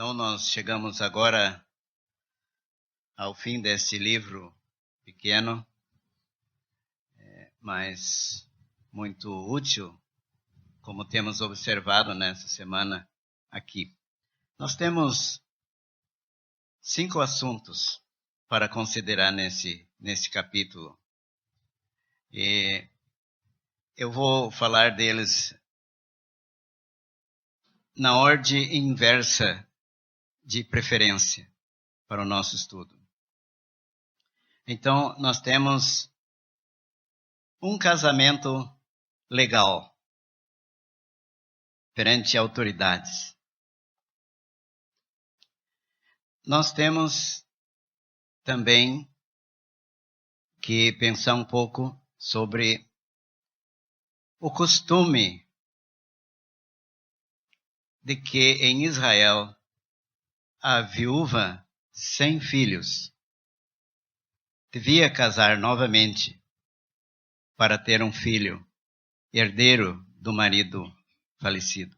Então, nós chegamos agora ao fim deste livro pequeno, mas muito útil, como temos observado nessa semana aqui. Nós temos 5 assuntos para considerar nesse capítulo. E eu vou falar deles na ordem inversa de preferência para o nosso estudo. Então, nós temos um casamento legal perante autoridades. Nós temos também que pensar um pouco sobre o costume de que em Israel a viúva sem filhos devia casar novamente para ter um filho, herdeiro do marido falecido.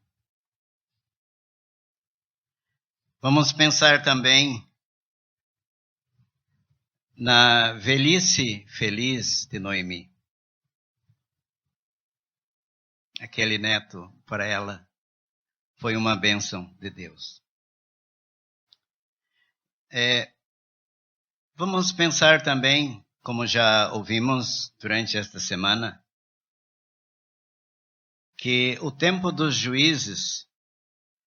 Vamos pensar também na velhice feliz de Noemi. Aquele neto para ela foi uma bênção de Deus. Vamos pensar também, como já ouvimos durante esta semana, que o tempo dos juízes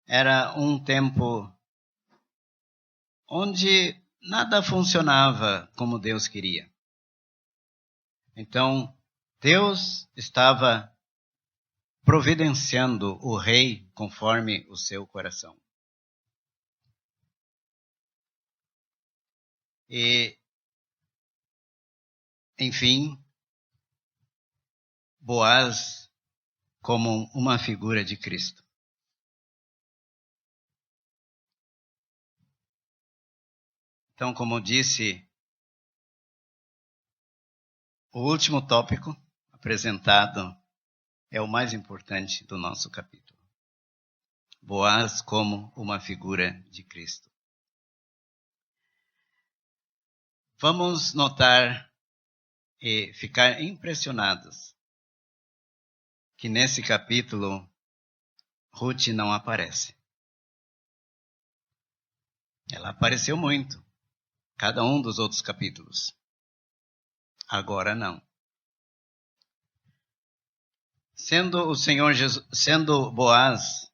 era um tempo onde nada funcionava como Deus queria. Então, Deus estava providenciando o rei conforme o seu coração. E, enfim, Boaz como uma figura de Cristo. Então, como disse, o último tópico apresentado é o mais importante do nosso capítulo. Boaz como uma figura de Cristo. Vamos notar e ficar impressionados que nesse capítulo Ruth não aparece. Ela apareceu muito, cada um dos outros capítulos. Agora não. Sendo Boaz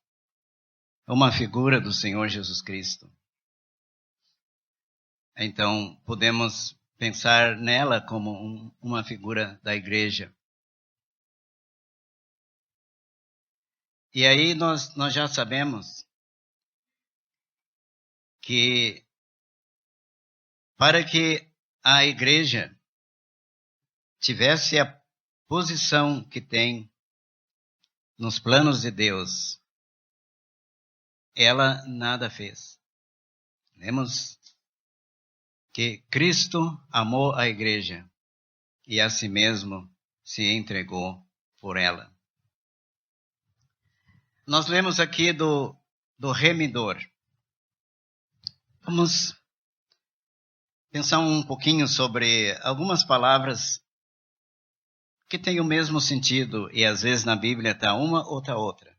uma figura do Senhor Jesus Cristo, então podemos pensar nela como uma figura da igreja. E aí nós já sabemos que para que a igreja tivesse a posição que tem nos planos de Deus, ela nada fez. Vemos que Cristo amou a igreja e a si mesmo se entregou por ela. Nós lemos aqui do remidor. Vamos pensar um pouquinho sobre algumas palavras que têm o mesmo sentido e às vezes na Bíblia está uma ou está outra.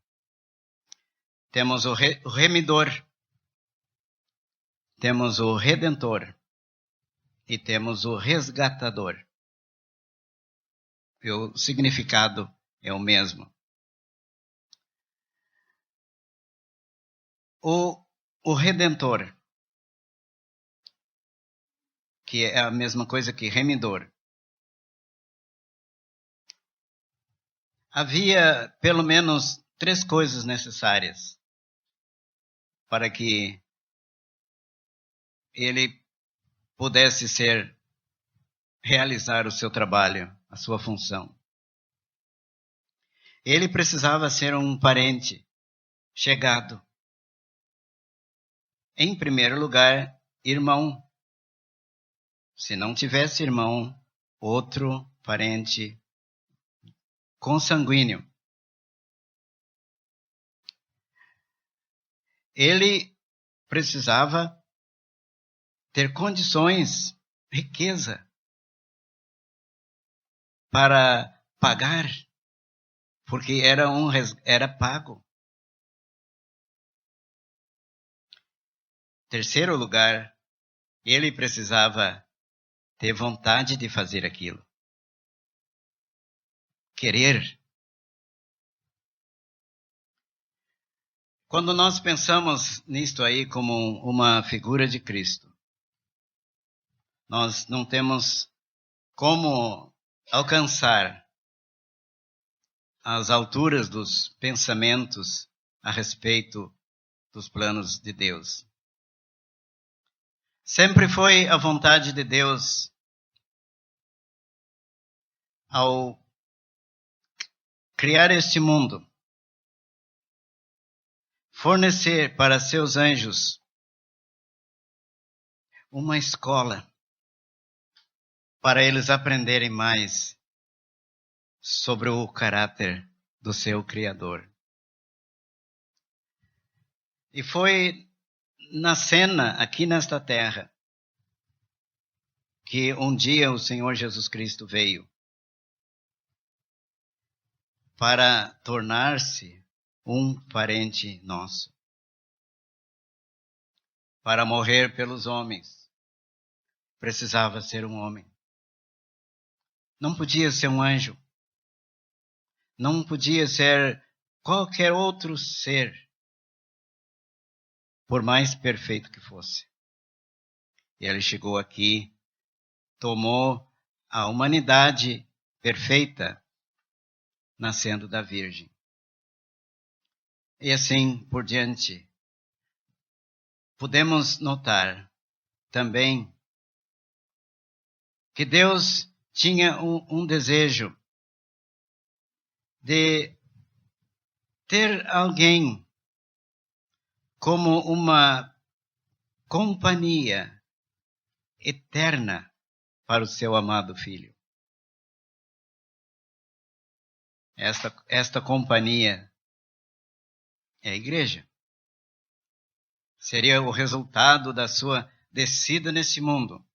Temos o remidor, temos o redentor e temos o resgatador. E o significado é o mesmo. O redentor, que é a mesma coisa que remidor. Havia pelo menos 3 coisas necessárias para que ele pudesse realizar o seu trabalho, a sua função. Ele precisava ser um parente chegado. Em primeiro lugar, irmão. Se não tivesse irmão, outro parente consanguíneo. Ele precisava ter condições, riqueza, para pagar, porque era pago. Terceiro lugar, ele precisava ter vontade de fazer aquilo. Querer. Quando nós pensamos nisto aí como uma figura de Cristo, nós não temos como alcançar as alturas dos pensamentos a respeito dos planos de Deus. Sempre foi a vontade de Deus, ao criar este mundo, fornecer para seus anjos uma escola para eles aprenderem mais sobre o caráter do seu Criador. E foi na cena aqui nesta terra que um dia o Senhor Jesus Cristo veio para tornar-se um parente nosso, para morrer pelos homens. Precisava ser um homem. Não podia ser um anjo. Não podia ser qualquer outro ser, por mais perfeito que fosse. E ele chegou aqui, tomou a humanidade perfeita, nascendo da Virgem. E assim por diante. Podemos notar também que Deus tinha um desejo de ter alguém como uma companhia eterna para o seu amado Filho. Esta companhia é a igreja. Seria o resultado da sua descida nesse mundo,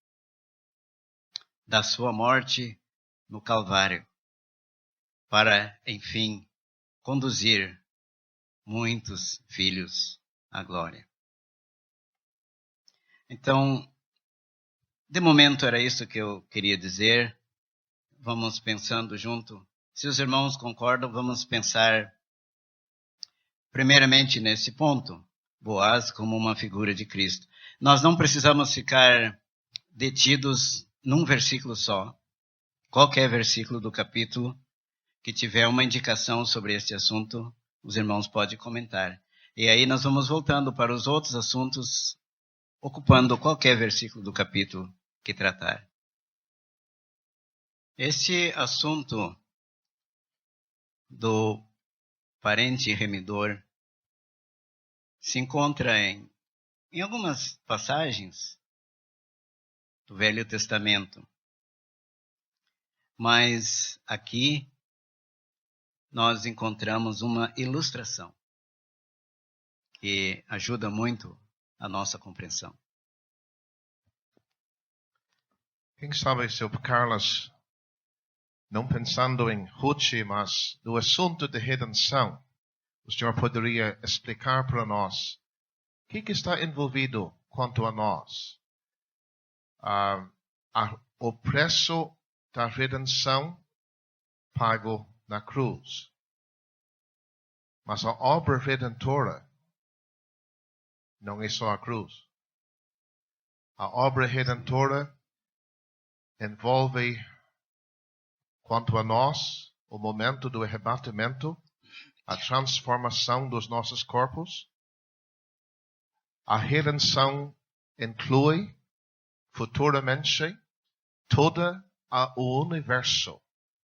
da sua morte no Calvário, para, enfim, conduzir muitos filhos à glória. Então, de momento era isso que eu queria dizer. Vamos pensando junto. Se os irmãos concordam, vamos pensar primeiramente nesse ponto. Boaz como uma figura de Cristo. Nós não precisamos ficar detidos num versículo só. Qualquer versículo do capítulo que tiver uma indicação sobre este assunto, os irmãos podem comentar. E aí nós vamos voltando para os outros assuntos, ocupando qualquer versículo do capítulo que tratar. Este assunto do parente remidor se encontra em algumas passagens do Velho Testamento. Mas aqui nós encontramos uma ilustração que ajuda muito a nossa compreensão. Quem sabe, Sr. Carlos, não pensando em Ruth, mas no assunto de redenção, o senhor poderia explicar para nós o que está envolvido quanto a nós? O preço da redenção pago na cruz. Mas a obra redentora não é só a cruz. A obra redentora envolve, quanto a nós, o momento do arrebatamento, a transformação dos nossos corpos. A redenção inclui, futuramente, todo o universo,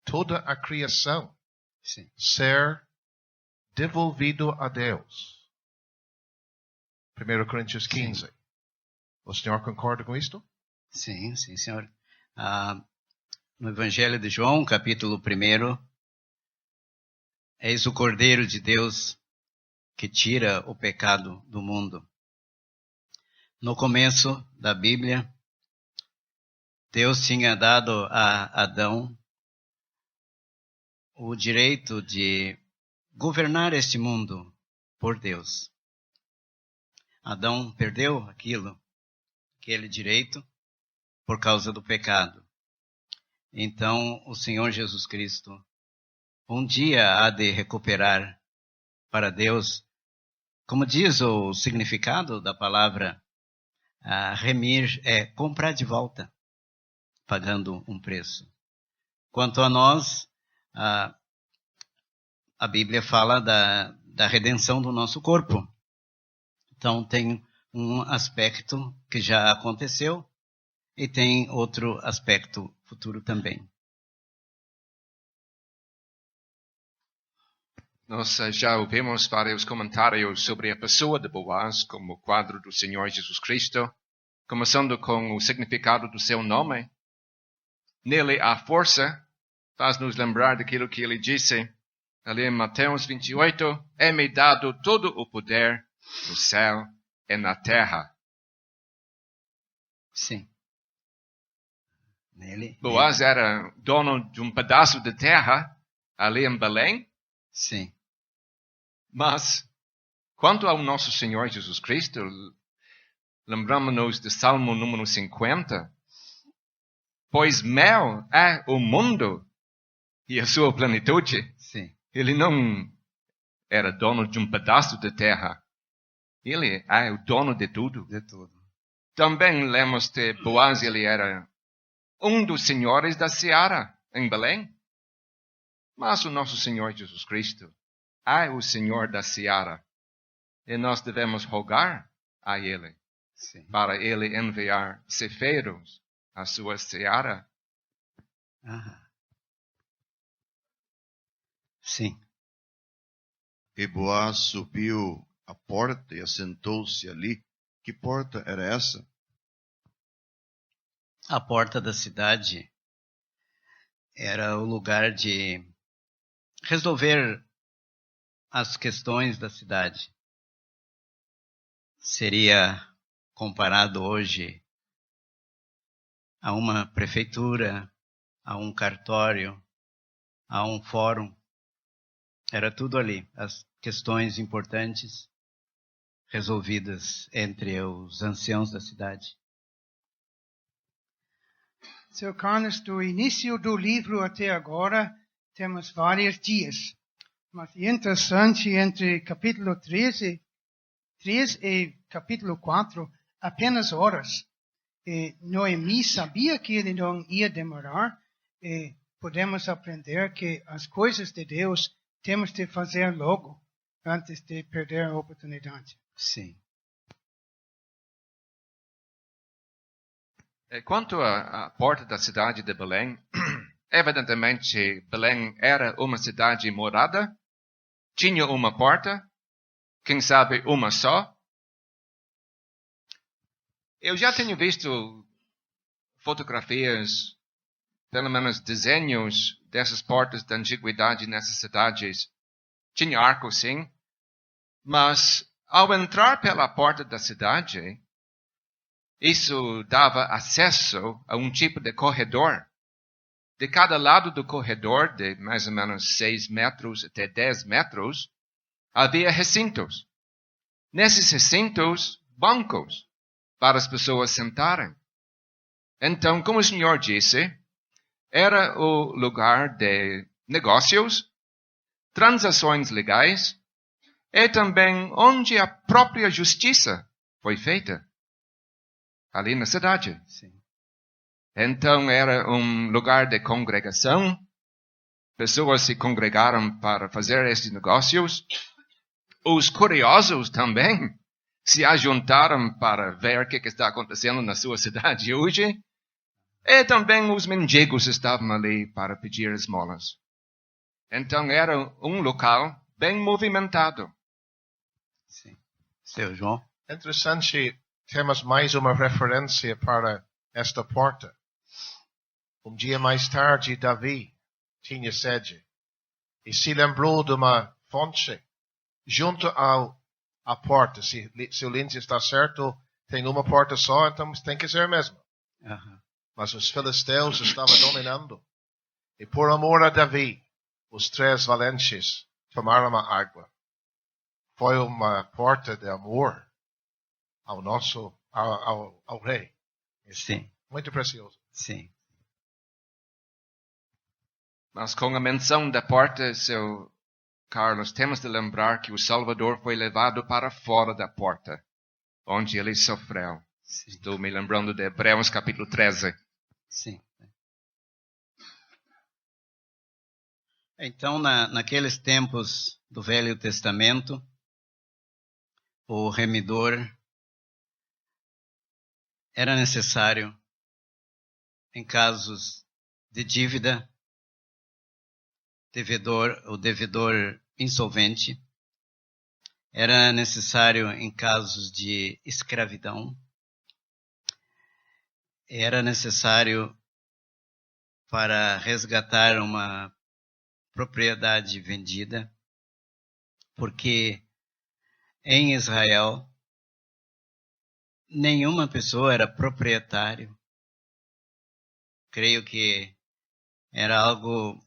toda a criação, Sim. ser devolvido a Deus. 1 Coríntios 15. Sim. O senhor concorda com isto? Sim, senhor. No Evangelho de João, capítulo 1, eis o Cordeiro de Deus que tira o pecado do mundo. No começo da Bíblia, Deus tinha dado a Adão o direito de governar este mundo por Deus. Adão perdeu aquele direito por causa do pecado. Então, o Senhor Jesus Cristo um dia há de recuperar para Deus, como diz o significado da palavra, remir é comprar de volta, pagando um preço. Quanto a nós, a Bíblia fala da redenção do nosso corpo. Então, tem um aspecto que já aconteceu e tem outro aspecto futuro também. Nós já ouvimos vários comentários sobre a pessoa de Boaz como quadro do Senhor Jesus Cristo, começando com o significado do seu nome. Nele há força, faz-nos lembrar daquilo que ele disse ali em Mateus 28, é-me dado todo o poder no céu e na terra. Sim. Boaz era dono de um pedaço de terra ali em Belém. Sim. Mas, quanto ao nosso Senhor Jesus Cristo, lembramos-nos de Salmo número 50. Pois meu é o mundo e a sua plenitude. Sim. Ele não era dono de um pedaço de terra. Ele é o dono de tudo. De tudo. Também lemos que Boaz ele era um dos senhores da seara em Belém. Mas o nosso Senhor Jesus Cristo é o Senhor da seara. E nós devemos rogar a Ele, Sim. para Ele enviar ceifeiros à sua seara. Sim. E Boaz subiu à porta e assentou-se ali. Que porta era essa? A porta da cidade era o lugar de resolver as questões da cidade. Seria comparado hoje a uma prefeitura, a um cartório, a um fórum. Era tudo ali, as questões importantes resolvidas entre os anciãos da cidade. Seu Carlos, do início do livro até agora, temos vários dias. Mas é interessante, entre capítulo 3 e capítulo 4, apenas horas. E Noemi sabia que ele não ia demorar. E podemos aprender que as coisas de Deus temos de fazer logo, antes de perder a oportunidade. Sim. Quanto à porta da cidade de Belém, evidentemente Belém era uma cidade morada, tinha uma porta, quem sabe uma só. Eu já tenho visto fotografias, pelo menos desenhos dessas portas da antiguidade nessas cidades. Tinha arco, sim, mas ao entrar pela porta da cidade, isso dava acesso a um tipo de corredor. De cada lado do corredor, de mais ou menos 6 metros até 10 metros, havia recintos. Nesses recintos, bancos para as pessoas sentarem. Então, como o Senhor disse, era o lugar de negócios, transações legais e também onde a própria justiça foi feita. Ali na cidade. Sim. Então era um lugar de congregação. Pessoas se congregaram para fazer esses negócios. Os curiosos também se ajuntaram para ver o que está acontecendo na sua cidade hoje. E também os mendigos estavam ali para pedir esmolas. Então era um local bem movimentado. Sim. Seu João? Interessante, temos mais uma referência para esta porta. Um dia mais tarde, Davi tinha sede e se lembrou de uma fonte junto à porta. Se o lente está certo, tem uma porta só, então tem que ser a mesma. Aham. Mas os filisteus estavam dominando. E por amor a Davi, os 3 valentes tomaram a água. Foi uma porta de amor ao rei. Sim, Muito precioso. sim. Mas com a menção da porta, seu Carlos, temos de lembrar que o Salvador foi levado para fora da porta, onde ele sofreu. Sim. Estou me lembrando de Hebreus capítulo 13. Sim. Então, naqueles tempos do Velho Testamento, o remidor era necessário em casos de dívida, o devedor insolvente, era necessário em casos de escravidão, era necessário para resgatar uma propriedade vendida, porque em Israel nenhuma pessoa era proprietário. Creio que era algo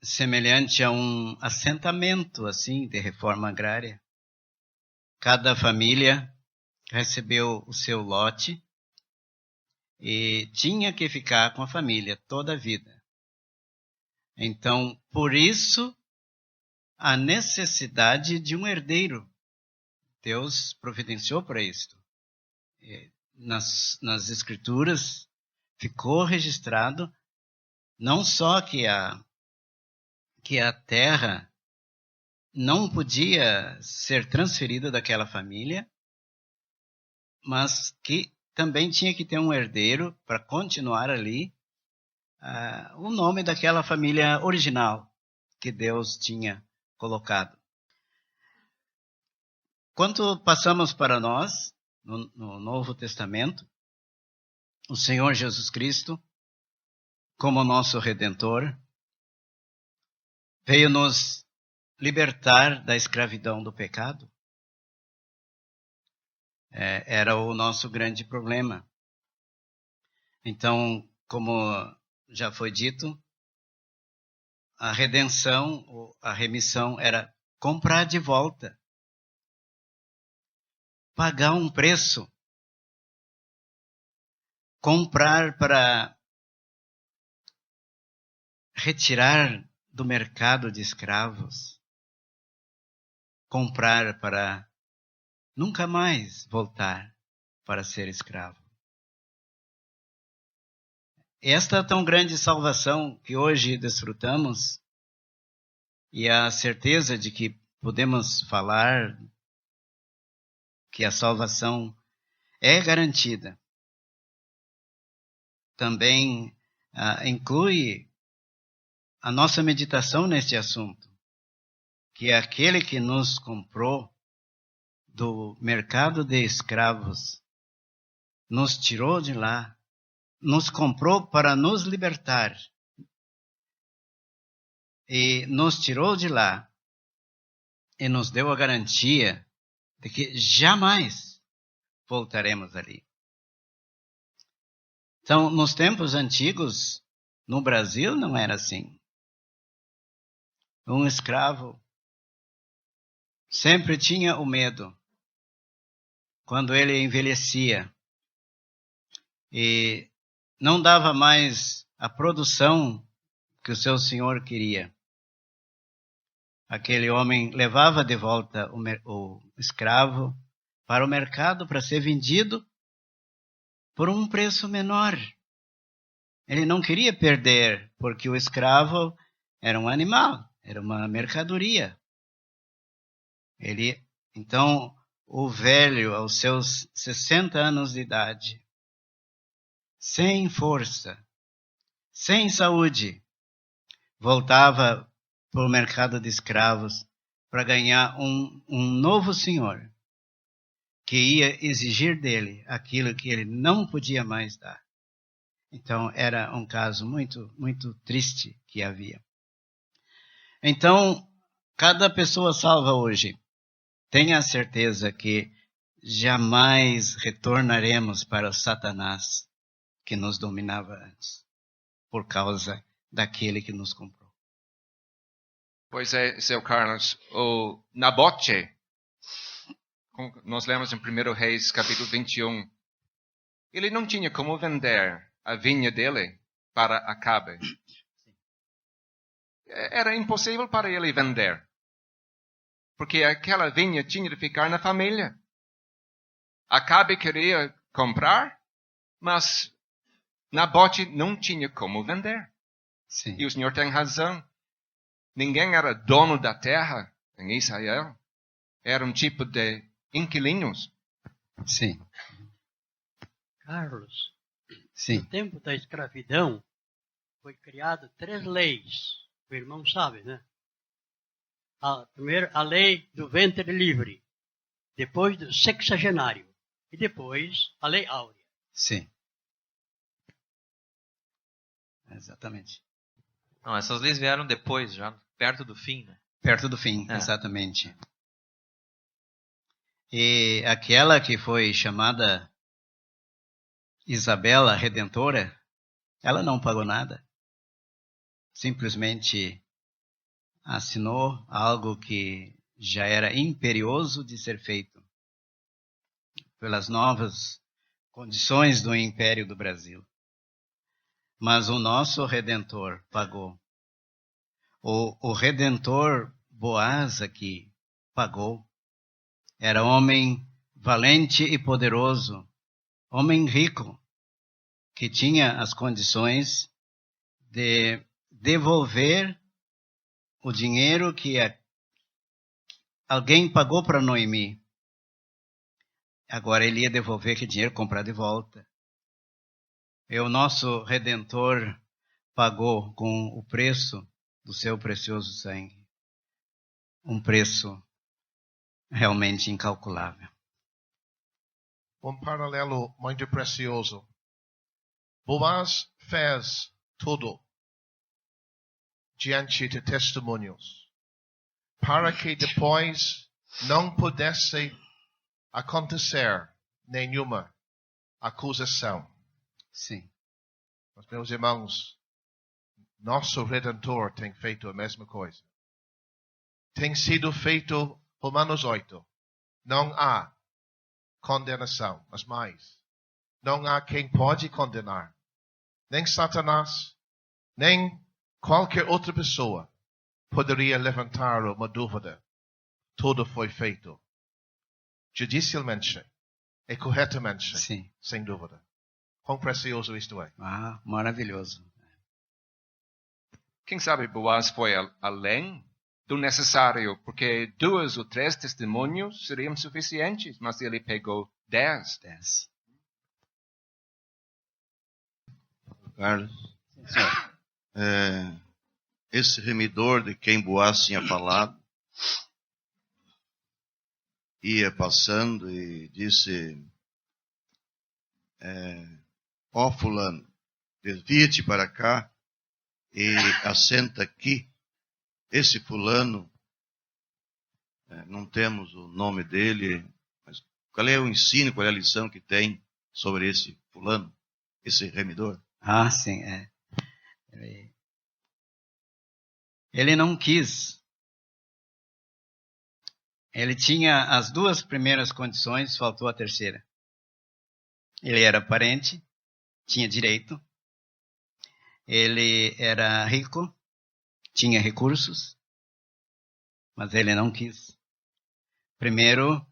semelhante a um assentamento assim de reforma agrária. Cada família recebeu o seu lote e tinha que ficar com a família toda a vida. Então, por isso, a necessidade de um herdeiro. Deus providenciou para isto. Nas Escrituras ficou registrado não só que a terra não podia ser transferida daquela família, mas que também tinha que ter um herdeiro para continuar ali o nome daquela família original que Deus tinha colocado. Quando passamos para nós, no Novo Testamento, o Senhor Jesus Cristo, como nosso Redentor, veio nos libertar da escravidão do pecado. Era o nosso grande problema. Então, como já foi dito, a redenção, a remissão era comprar de volta, pagar um preço, comprar para retirar do mercado de escravos, comprar para nunca mais voltar para ser escravo. Esta tão grande salvação que hoje desfrutamos e a certeza de que podemos falar que a salvação é garantida, também inclui a nossa meditação neste assunto, que aquele que nos comprou do mercado de escravos, nos tirou de lá, nos comprou para nos libertar e nos tirou de lá e nos deu a garantia de que jamais voltaremos ali. Então, nos tempos antigos, no Brasil não era assim. Um escravo sempre tinha o medo quando ele envelhecia e não dava mais a produção que o seu senhor queria. Aquele homem levava de volta o escravo para o mercado para ser vendido por um preço menor. Ele não queria perder, porque o escravo era um animal, era uma mercadoria. Então, o velho, aos seus 60 anos de idade, sem força, sem saúde, voltava para o mercado de escravos para ganhar um novo senhor que ia exigir dele aquilo que ele não podia mais dar. Então, era um caso muito, muito triste que havia. Então, cada pessoa salva hoje tenha a certeza que jamais retornaremos para o Satanás que nos dominava antes, por causa daquele que nos comprou. Pois é, seu Carlos, o Nabote, como nós lemos em 1 Reis, capítulo 21, ele não tinha como vender a vinha dele para Acabe. Era impossível para ele vender, porque aquela vinha tinha de ficar na família. Acabe queria comprar, mas Nabote não tinha como vender. Sim, E o senhor tem razão. Ninguém era dono da terra em Israel. Era um tipo de inquilinos. sim, Carlos, sim. no tempo da escravidão, foi criado 3 leis. O irmão sabe, né? Primeiro, a lei do ventre livre. Depois, do sexagenário. E depois, a lei áurea. Sim. Exatamente. Não, essas leis vieram depois, já perto do fim, né? Perto do fim, É. exatamente. E aquela que foi chamada Isabela Redentora, ela não pagou nada. Simplesmente assinou algo que já era imperioso de ser feito pelas novas condições do Império do Brasil. Mas o nosso Redentor pagou. O Redentor Boaz aqui pagou. Era homem valente e poderoso, homem rico, que tinha as condições de devolver o dinheiro que alguém pagou para Noemi. Agora ele ia devolver aquele dinheiro, comprar de volta. E o nosso Redentor pagou com o preço do seu precioso sangue. Um preço realmente incalculável. Paralelo muito precioso. Boaz fez tudo diante de testemunhos, para que depois não pudesse acontecer nenhuma acusação. Sim, Mas, meus irmãos, nosso Redentor tem feito a mesma coisa. Tem sido feito, Romanos 8. Não há condenação, mas mais. Não há quem pode condenar. Nem Satanás, nem qualquer outra pessoa poderia levantar uma dúvida. Tudo foi feito judicialmente e corretamente, sim. sem dúvida. Quão precioso isto é. Ah, maravilhoso. Quem sabe Boaz foi além do necessário, porque 2 ou 3 testemunhos seriam suficientes, mas ele pegou 10. 10. Carlos, esse remidor de quem Boaz tinha falado, ia passando e disse, ó fulano, desvia-te para cá e assenta aqui. Esse fulano, não temos o nome dele, mas qual é o ensino, qual é a lição que tem sobre esse fulano, esse remidor? Ah, sim, Ele não quis. Ele tinha as 2 primeiras condições, faltou a terceira. Ele era parente, tinha direito. Ele era rico, tinha recursos, mas ele não quis. Primeiro,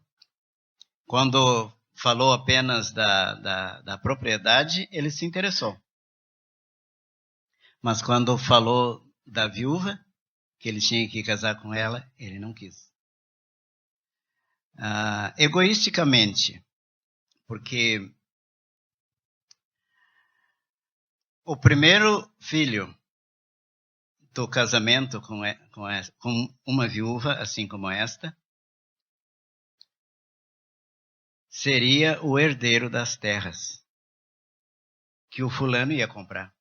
quando falou apenas da propriedade, ele se interessou. Mas quando falou da viúva, que ele tinha que casar com ela, ele não quis. Egoisticamente, porque o primeiro filho do casamento com uma viúva, assim como esta, seria o herdeiro das terras que o fulano ia comprar.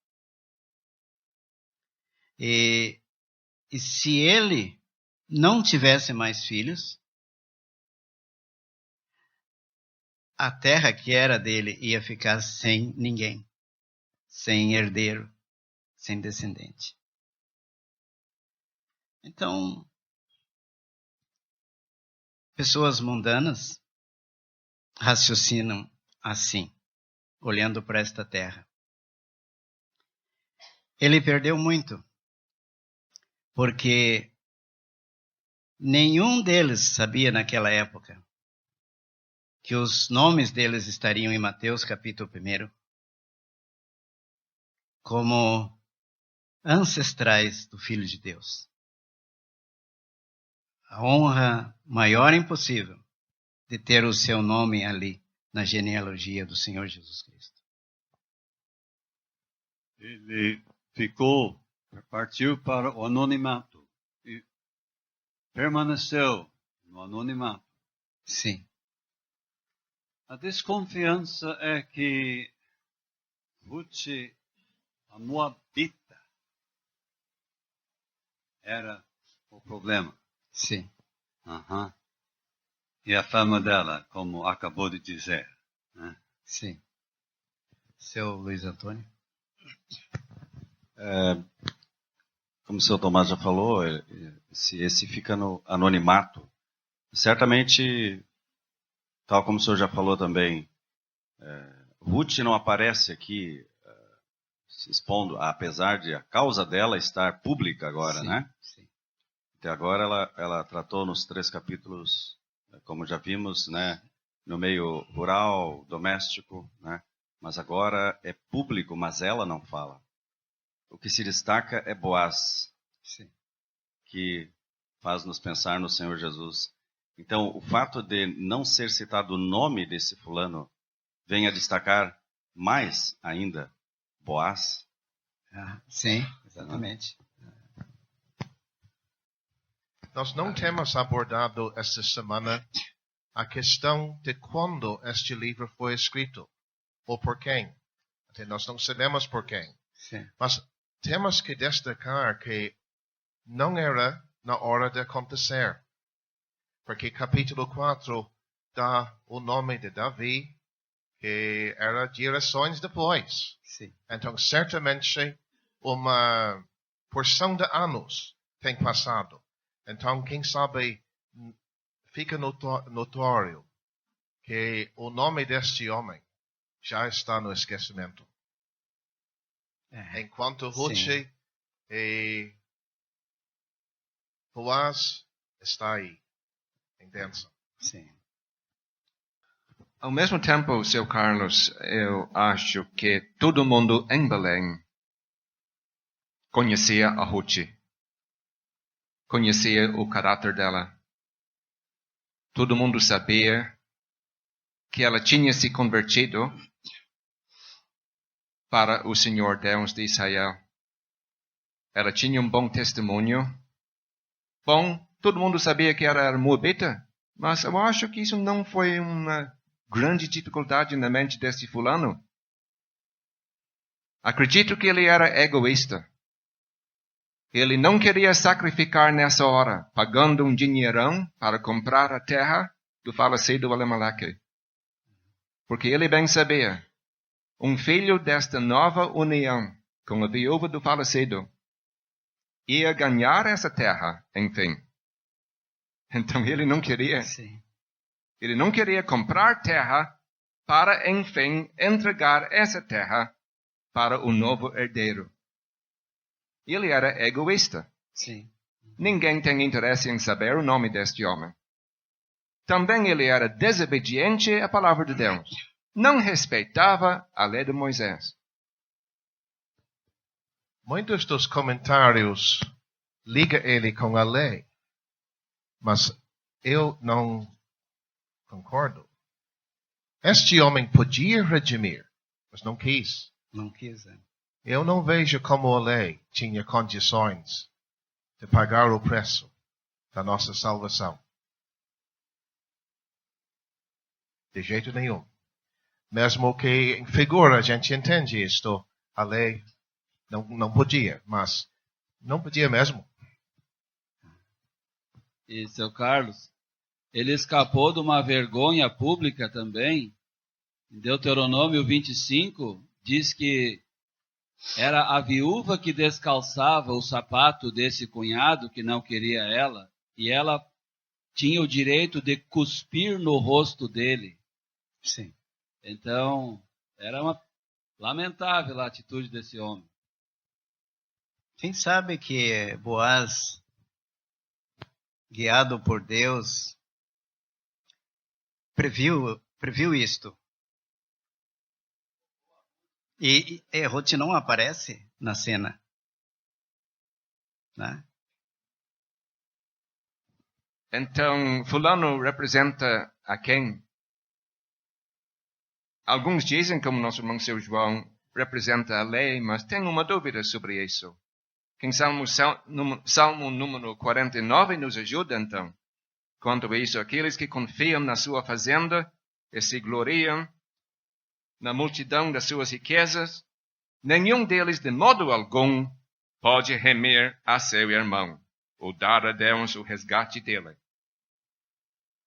E se ele não tivesse mais filhos, a terra que era dele ia ficar sem ninguém, sem herdeiro, sem descendente. Então, pessoas mundanas raciocinam assim, olhando para esta terra. Ele perdeu muito, porque nenhum deles sabia naquela época que os nomes deles estariam em Mateus capítulo 1 como ancestrais do Filho de Deus. A honra maior impossível de ter o seu nome ali na genealogia do Senhor Jesus Cristo. Ele partiu para o anonimato e permaneceu no anonimato. Sim. A desconfiança é que Ruth, a Moabita, era o problema. Sim. Uhum. E a fama dela, como acabou de dizer. Né? Sim. Seu Luiz Antônio? Como o seu Tomás já falou, se esse fica no anonimato, certamente, tal como o senhor já falou também, Ruth não aparece aqui se expondo, apesar de a causa dela estar pública agora, Sim, né? sim. Até agora ela tratou nos 3 capítulos, como já vimos, né, no meio rural, doméstico, né? Mas agora é público, mas ela não fala. O que se destaca é Boaz, Sim. que faz nos pensar no Senhor Jesus. Então, o fato de não ser citado o nome desse fulano vem a destacar mais ainda Boaz. Sim, exatamente. Nós não temos abordado esta semana a questão de quando este livro foi escrito, ou por quem. Até nós não sabemos por quem. Sim. Mas temos que destacar que não era na hora de acontecer. Porque capítulo 4 dá o nome de Davi, que era gerações depois. Sim. Então, certamente, uma porção de anos tem passado. Então, quem sabe, fica notório que o nome deste homem já está no esquecimento. Enquanto Ruth e Boaz está aí, em dança. Sim. Ao mesmo tempo, seu Carlos, eu acho que todo mundo em Belém conhecia a Ruth. Conhecia o caráter dela. Todo mundo sabia que ela tinha se convertido para o Senhor Deus de Israel. Ela tinha um bom testemunho. Bom, todo mundo sabia que ela era moabita, mas eu acho que isso não foi uma grande dificuldade na mente desse fulano. Acredito que ele era egoísta. Ele não queria sacrificar nessa hora, pagando um dinheirão para comprar a terra do falecido Elimelec. Porque ele bem sabia, um filho desta nova união com a viúva do falecido ia ganhar essa terra, enfim. Então ele não queria. Sim. Ele não queria comprar terra para, enfim, entregar essa terra para o novo herdeiro. Ele era egoísta. Sim. Ninguém tem interesse em saber o nome deste homem. Também ele era desobediente à palavra de Deus. Não respeitava a lei de Moisés. Muitos dos comentários ligam ele com a lei, mas eu não concordo. Este homem podia redimir, mas não quis. Não quis. Eu não vejo como a lei tinha condições de pagar o preço da nossa salvação. De jeito nenhum. Mesmo que em figura a gente entende isto, a lei não podia, mas não podia mesmo. E, seu Carlos, ele escapou de uma vergonha pública também, Em Deuteronômio 25, diz que era a viúva que descalçava o sapato desse cunhado que não queria ela, e ela tinha o direito de cuspir no rosto dele. Sim. Então, era uma lamentável a atitude desse homem. Quem sabe que Boaz, guiado por Deus, previu isto. E Ruth não aparece na cena, né? Então, fulano representa a quem? Alguns dizem, como nosso irmão seu João, representa a lei, mas tenho uma dúvida sobre isso. Quem Salmo número 49 nos ajuda, então. Quanto a isso, aqueles que confiam na sua fazenda e se gloriam na multidão das suas riquezas, nenhum deles, de modo algum, pode remer a seu irmão, ou dar a Deus o resgate dele.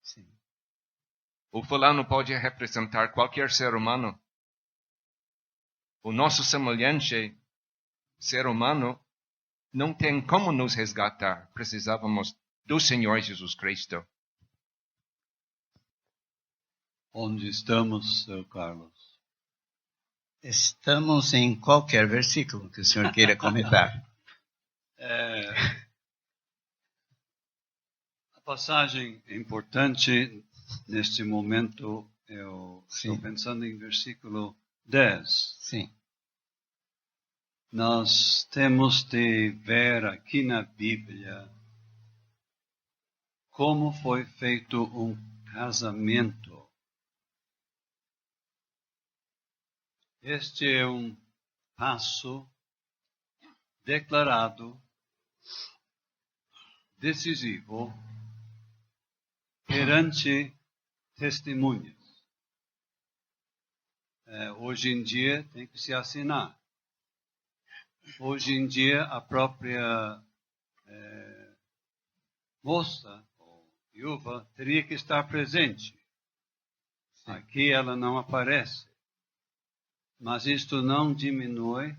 Sim. O fulano pode representar qualquer ser humano. O nosso semelhante ser humano não tem como nos resgatar. Precisávamos do Senhor Jesus Cristo. Onde estamos, Sr. Carlos? Estamos em qualquer versículo que o senhor queira comentar. A passagem importante neste momento, eu estou pensando em versículo 10. Sim. Nós temos de ver aqui na Bíblia como foi feito um casamento. Este é um passo declarado, decisivo, perante testemunhas. Hoje em dia tem que se assinar. Hoje em dia a própria moça ou viúva teria que estar presente. Sim. Aqui ela não aparece. Mas isto não diminui,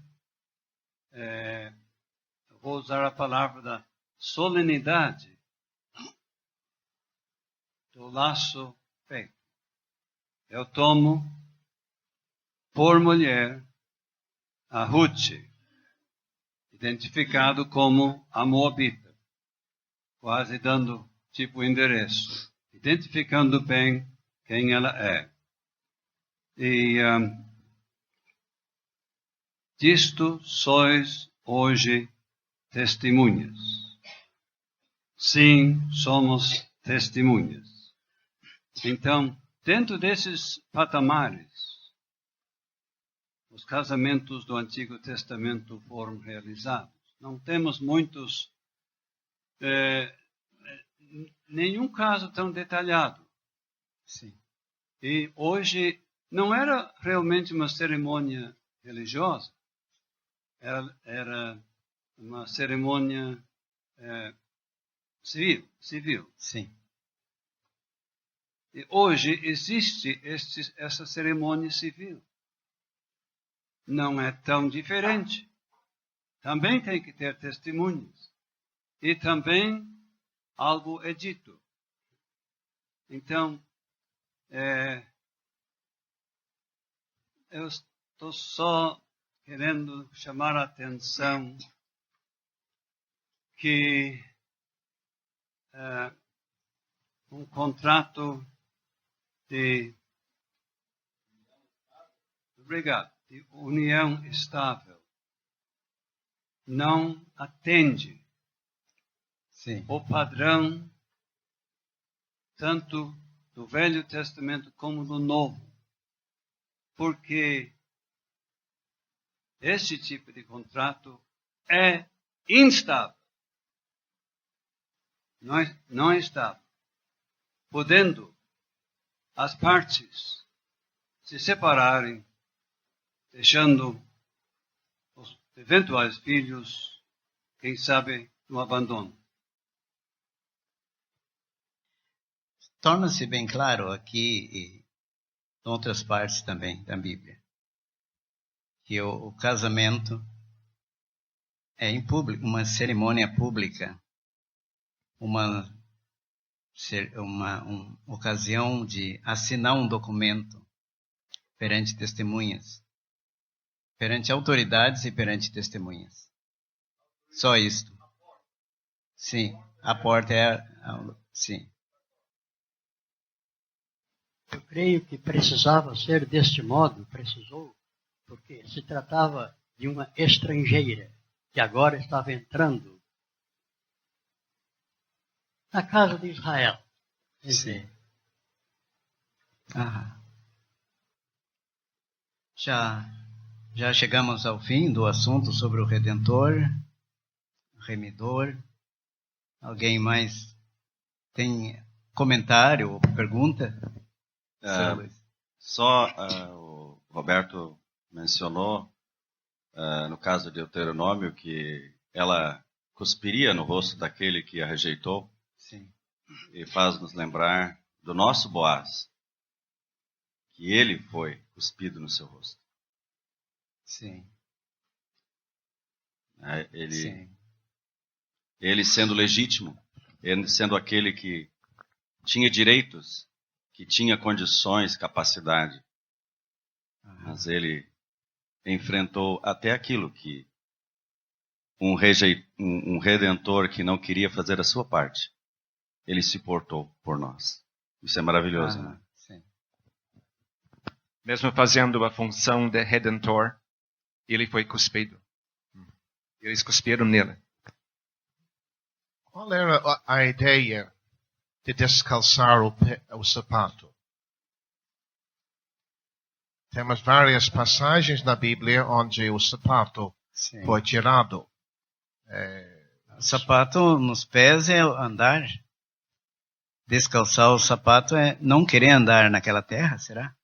vou usar a palavra da solenidade do laço feito. Eu tomo por mulher a Ruth, identificado como a Moabita, quase dando tipo endereço, identificando bem quem ela é. E disto sois hoje testemunhas. Sim, somos testemunhas. Então, dentro desses patamares, os casamentos do Antigo Testamento foram realizados. Não temos muitos, nenhum caso tão detalhado. Sim. E hoje não era realmente uma cerimônia religiosa. Era uma cerimônia civil. Sim. E hoje existe essa cerimônia civil. Não é tão diferente. Também tem que ter testemunhas. E também algo é dito. Então, eu estou só querendo chamar a atenção que um contrato de união estável não atende o padrão tanto do Velho Testamento como do Novo, porque esse tipo de contrato é instável. Não é estável. Podendo as partes se separarem, deixando os eventuais filhos, quem sabe, no abandono. Torna-se bem claro aqui em outras partes também da Bíblia. Que o casamento é em público, uma cerimônia pública, uma ocasião de assinar um documento perante testemunhas, perante autoridades e perante testemunhas. Só isto. Sim, a porta sim. Eu creio que precisava ser deste modo, precisou, porque se tratava de uma estrangeira que agora estava entrando na casa de Israel. Sim. Já chegamos ao fim do assunto sobre o Redentor, Remidor. Alguém mais tem comentário ou pergunta? O Roberto mencionou, no caso de Deuteronômio, que ela cuspiria no rosto daquele que a rejeitou. Sim. E faz-nos lembrar do nosso Boaz, que ele foi cuspido no seu rosto. Sim. Ele sendo legítimo, ele sendo aquele que tinha direitos, que tinha condições, capacidade, mas ele enfrentou até aquilo que um redentor que não queria fazer a sua parte, ele se portou por nós. Isso é maravilhoso, né? Sim. Mesmo fazendo a função de redentor, ele foi cuspido. Eles cuspiram nele. Qual era a ideia de descalçar o sapato? Temos várias passagens na Bíblia onde o sapato foi tirado. O sapato nos pés é andar. Descalçar o sapato é não querer andar naquela terra, será?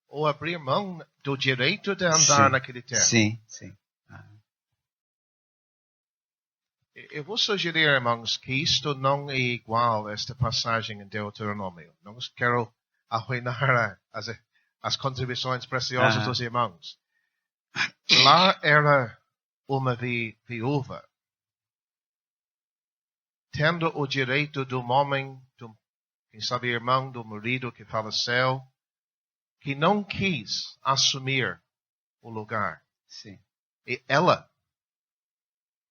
Ou abrir mão do direito de andar naquele terra. Sim. Eu vou sugerir, irmãos, que isto não é igual a esta passagem em Deuteronômio. Não quero arruinar as contribuições preciosas dos irmãos. Lá era uma viúva, tendo o direito do homem, quem sabe irmão do marido que faleceu, que não quis assumir o lugar. Sim. E ela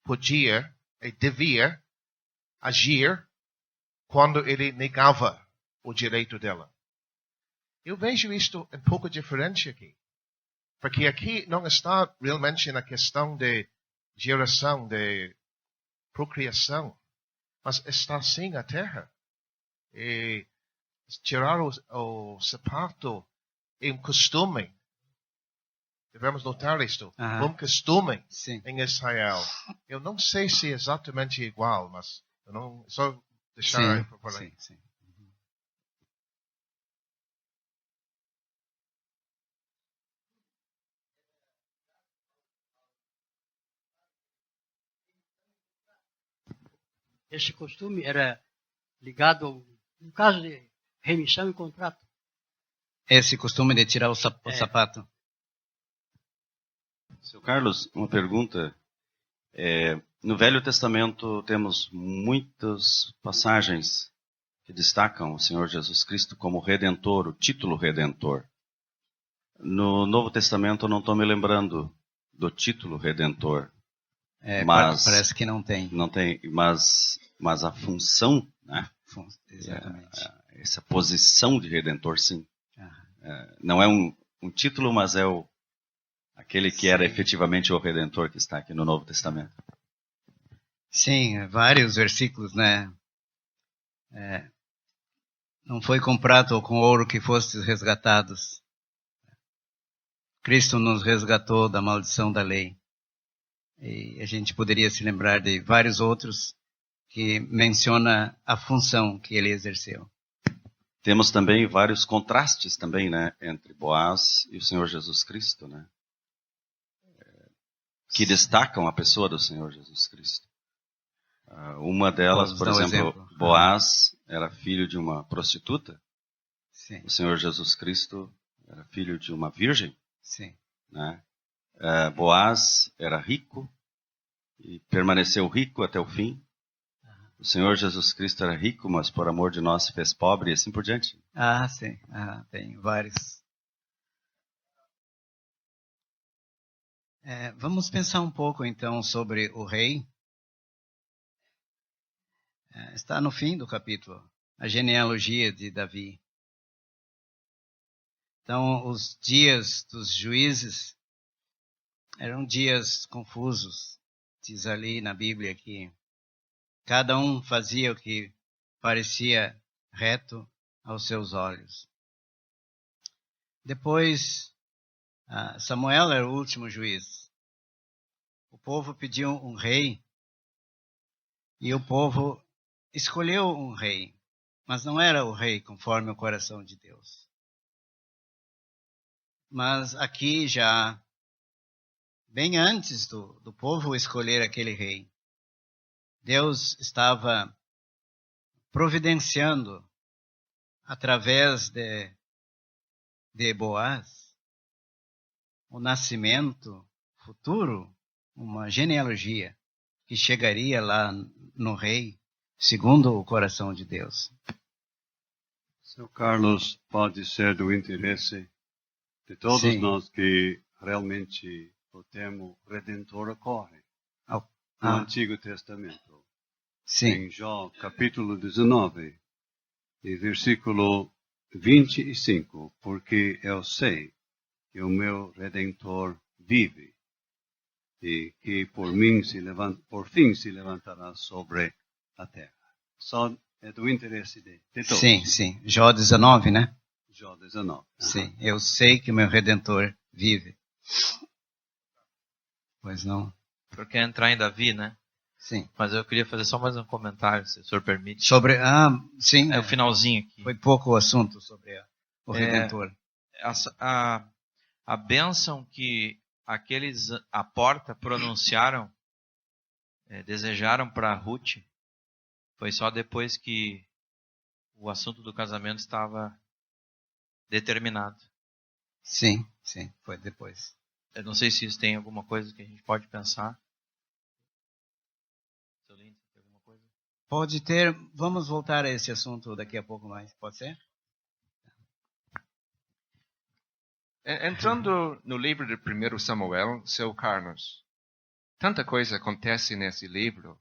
podia e devia agir quando ele negava o direito dela. Eu vejo isto um pouco diferente aqui. Porque aqui não está realmente na questão de geração, de procriação, mas está sim a terra. E tirar o sapato é um costume. Devemos notar isto. Um costume em Israel. Eu não sei se é exatamente igual, mas eu não, só deixar por aí. Sim. Esse costume era ligado, no caso de remissão e contrato. Esse costume de tirar o sapato. Seu Carlos, uma pergunta. No Velho Testamento temos muitas passagens que destacam o Senhor Jesus Cristo como Redentor, o título Redentor. No Novo Testamento eu não estou me lembrando do título Redentor. Mas parece que não tem. Não tem, mas a função, né? Exatamente. Essa posição de Redentor, sim. Não é um título, mas é aquele que era efetivamente o Redentor que está aqui no Novo Testamento. Sim, vários versículos, né? Não foi com prata ou com ouro que fostes resgatados. Cristo nos resgatou da maldição da lei. E a gente poderia se lembrar de vários outros que menciona a função que ele exerceu. Temos também vários contrastes também, né, entre Boaz e o Senhor Jesus Cristo, né? Que destacam a pessoa do Senhor Jesus Cristo. Uma delas, por exemplo, Boaz era filho de uma prostituta. Sim, O Senhor Jesus Cristo era filho de uma virgem, sim. né? Boaz era rico e permaneceu rico até o fim. O Senhor Jesus Cristo era rico, mas por amor de nós se fez pobre e assim por diante. Ah, sim. Tem vários. Vamos pensar um pouco então sobre o rei. Está no fim do capítulo, a genealogia de Davi. Então, os dias dos juízes eram dias confusos. Diz ali na Bíblia que cada um fazia o que parecia reto aos seus olhos. Depois, Samuel era o último juiz. O povo pediu um rei e o povo escolheu um rei, mas não era o rei conforme o coração de Deus. Mas aqui já, bem antes do povo escolher aquele rei, Deus estava providenciando através de Boaz o nascimento futuro, uma genealogia que chegaria lá no rei segundo o coração de Deus. Seu Carlos, pode ser do interesse de todos Sim. nós que realmente o termo Redentor ocorre no Antigo Testamento. Sim, Em Jó, capítulo 19, e versículo 25, porque eu sei que o meu Redentor vive e que por fim se levantará sobre a terra. Só é do interesse de todos. sim. Jó 19, né? Jó 19. Sim, eu sei que meu Redentor vive. Pois não? Porque entrar em Davi, né? Sim. Mas eu queria fazer só mais um comentário, se o senhor permite. Sobre, sim. É o finalzinho aqui. Foi pouco o assunto sobre o Redentor. A bênção que aqueles à porta pronunciaram, desejaram para Ruth, foi só depois que o assunto do casamento estava determinado. Sim, foi depois. Eu não sei se isso tem alguma coisa que a gente pode pensar. Seu Lindsay, tem alguma coisa? Pode ter, vamos voltar a esse assunto daqui a pouco mais, pode ser? Entrando no livro de 1 Samuel, seu Carlos, tanta coisa acontece nesse livro.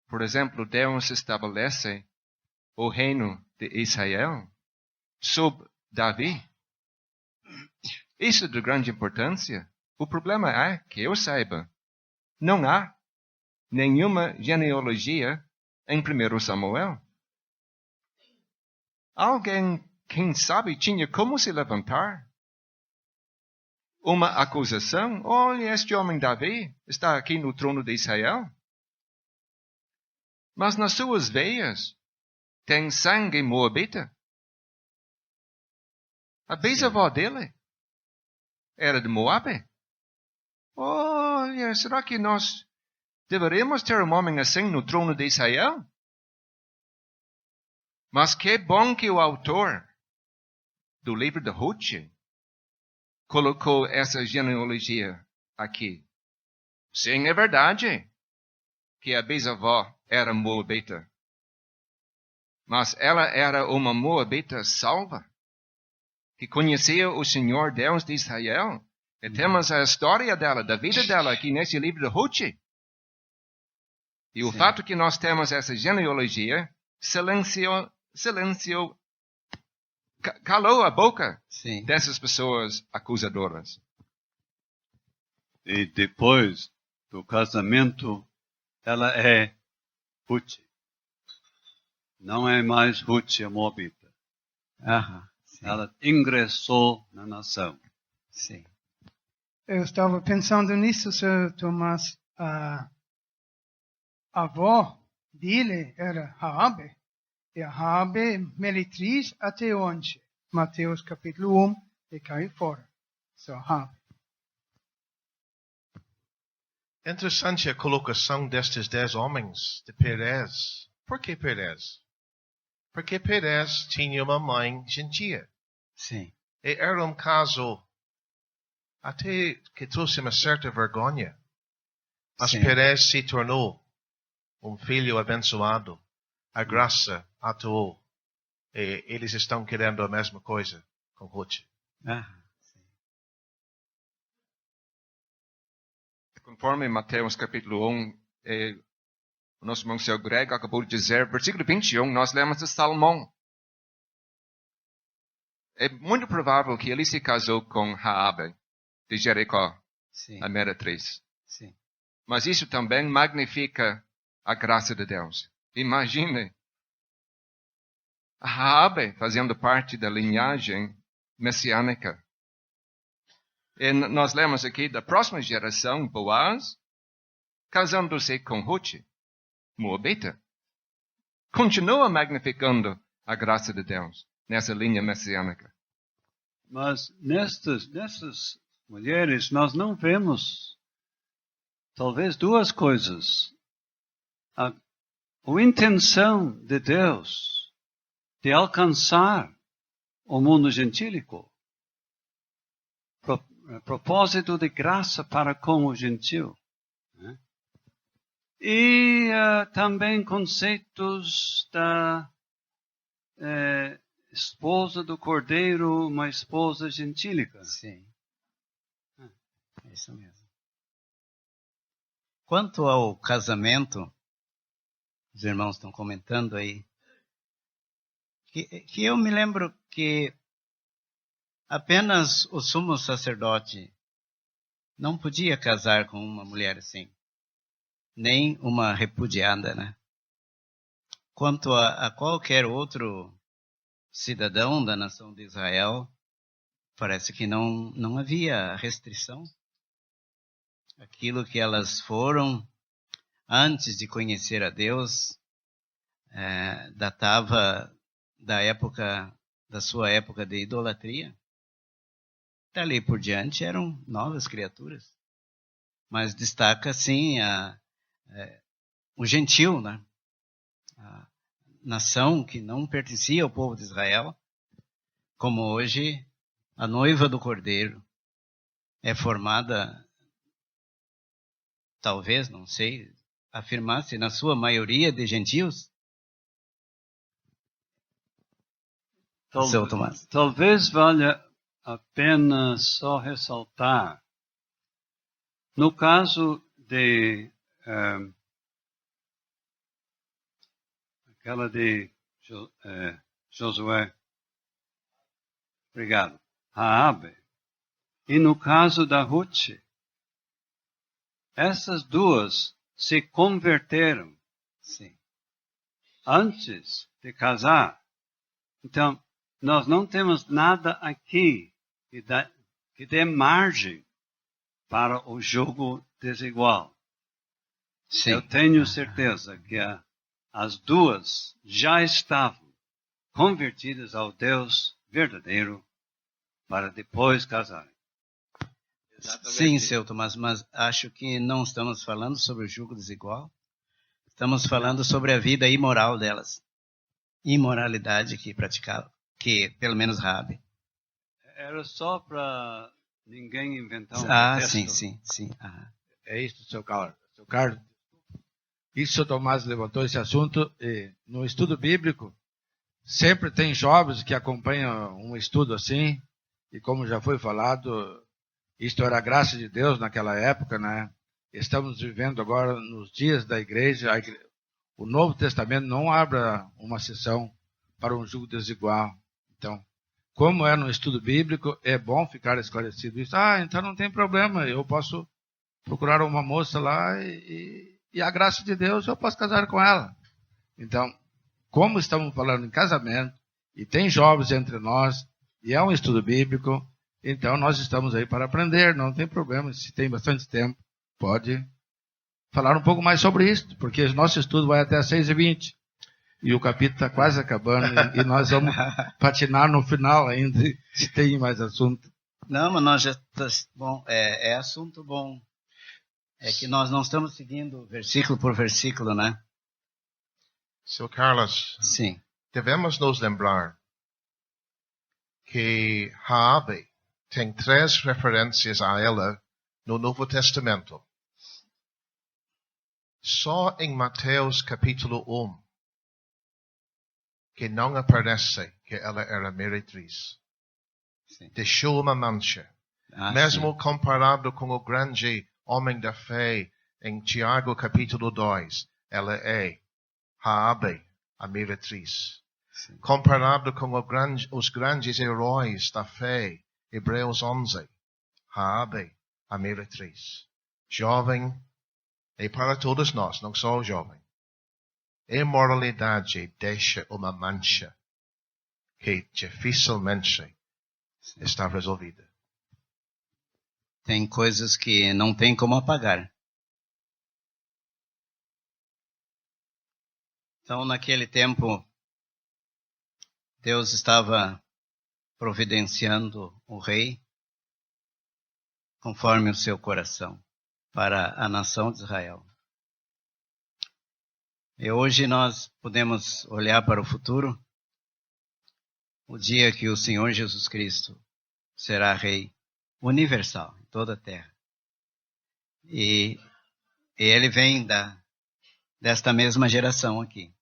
Por exemplo, Deus estabelece o reino de Israel sob Davi. Isso é de grande importância. O problema é que eu saiba, não há nenhuma genealogia em 1 Samuel. Alguém, quem sabe, tinha como se levantar uma acusação. Olha, este homem Davi está aqui no trono de Israel. Mas nas suas veias tem sangue moabita. A bisavó dele era de Moabe. Olha, será que nós deveríamos ter um homem assim no trono de Israel? Mas que bom que o autor do livro de Ruth colocou essa genealogia aqui. Sim, é verdade que a bisavó era moabita. Mas ela era uma moabita salva, que conhecia o Senhor Deus de Israel. E temos a história dela, da vida dela aqui nesse livro de Ruth. E o fato que nós temos essa genealogia calou a boca dessas pessoas acusadoras. E depois do casamento, ela é Ruth. Não é mais Ruth a moabita. Ela ingressou na nação. Sim. Eu estava pensando nisso, Sr. Tomás. A avó dele era Raabe. E a Raabe meretriz até onde? Mateus capítulo 1, e cai fora. Só Raabe. Interessante a colocação destes 10 homens de Perez. Por que Perez? Porque Perez tinha uma mãe gentia. Sim. E era um caso até que trouxe uma certa vergonha. Mas Sim. Perez se tornou um filho abençoado. A graça atuou. E eles estão querendo a mesma coisa com Ruth. Ah, Conforme Mateus capítulo 1, o nosso irmão seu Greg acabou de dizer, versículo 21, nós lemos de Salomão. É muito provável que ele se casou com Raabe, de Jericó, sim. a Meretriz. Sim. Mas isso também magnifica a graça de Deus. Imagine Raabe fazendo parte da linhagem messiânica. E nós lemos aqui da próxima geração, Boaz, casando-se com Ruth, Moabita. Continua magnificando a graça de Deus nessa linha messiânica. Mas nessas mulheres nós não vemos talvez duas coisas. A intenção de Deus de alcançar o mundo gentílico. Propósito de graça para com o gentil. Né? E também conceitos da esposa do cordeiro, uma esposa gentílica. Sim. É isso mesmo. Quanto ao casamento, os irmãos estão comentando aí, que eu me lembro que apenas o sumo sacerdote não podia casar com uma mulher assim, nem uma repudiada, né? Quanto a qualquer outro cidadão da nação de Israel, parece que não havia restrição. Aquilo que elas foram antes de conhecer a Deus datava da sua época de idolatria. Dali por diante eram novas criaturas. Mas destaca, sim, o gentil, né? A nação que não pertencia ao povo de Israel, como hoje a noiva do Cordeiro é formada, talvez, não sei, afirmar-se na sua maioria de gentios. Seu Tomás. Talvez valha a pena só ressaltar, no caso de aquela de Josué, obrigado, Raabe, e no caso da Ruth, essas duas se converteram, Sim. antes de casar. Então, nós não temos nada aqui que dê margem para o jogo desigual. Sim. Eu tenho certeza que as duas já estavam convertidas ao Deus verdadeiro para depois casarem. Sim, seu Tomás, mas acho que não estamos falando sobre o jugo desigual. Estamos falando sobre a vida imoral delas. Imoralidade que praticava, que pelo menos Raabe. Era só para ninguém inventar um pretexto. Sim. É isso, seu Carlos. Isso o Tomás levantou esse assunto. E no estudo bíblico, sempre tem jovens que acompanham um estudo assim. E como já foi falado, isto era a graça de Deus naquela época, né? Estamos vivendo agora nos dias da igreja. O Novo Testamento não abre uma sessão para um jugo desigual. Então, como é no estudo bíblico, é bom ficar esclarecido isso. Então não tem problema, eu posso procurar uma moça lá e a graça de Deus eu posso casar com ela. Então, como estamos falando em casamento, e tem jovens entre nós, e é um estudo bíblico, então nós estamos aí para aprender, não tem problema. Se tem bastante tempo, pode falar um pouco mais sobre isso, porque o nosso estudo vai até 6h20. E o capítulo está quase acabando, e nós vamos patinar no final ainda, se tem mais assunto. Não, mas nós já bom, é assunto bom. É que nós não estamos seguindo versículo por versículo, né? Seu Carlos, Sim. devemos nos lembrar que Raabe tem 3 referências a ela no Novo Testamento. Só em Mateus capítulo 1 que não aparece que ela era meretriz. Sim. Deixou uma mancha. Mesmo comparado com o grande homem da fé em Tiago capítulo 2, ela é Raabe, a meretriz. Sim. Comparado com os grandes heróis da fé, Hebreus 11, Raabe, a meretriz. Jovem, e para todos nós, não só o jovem. Imoralidade deixa uma mancha que dificilmente está resolvida. Tem coisas que não tem como apagar. Então, naquele tempo, Deus estava providenciando o rei conforme o seu coração para a nação de Israel. E hoje nós podemos olhar para o futuro, o dia que o Senhor Jesus Cristo será rei universal em toda a terra. E ele vem desta mesma geração aqui,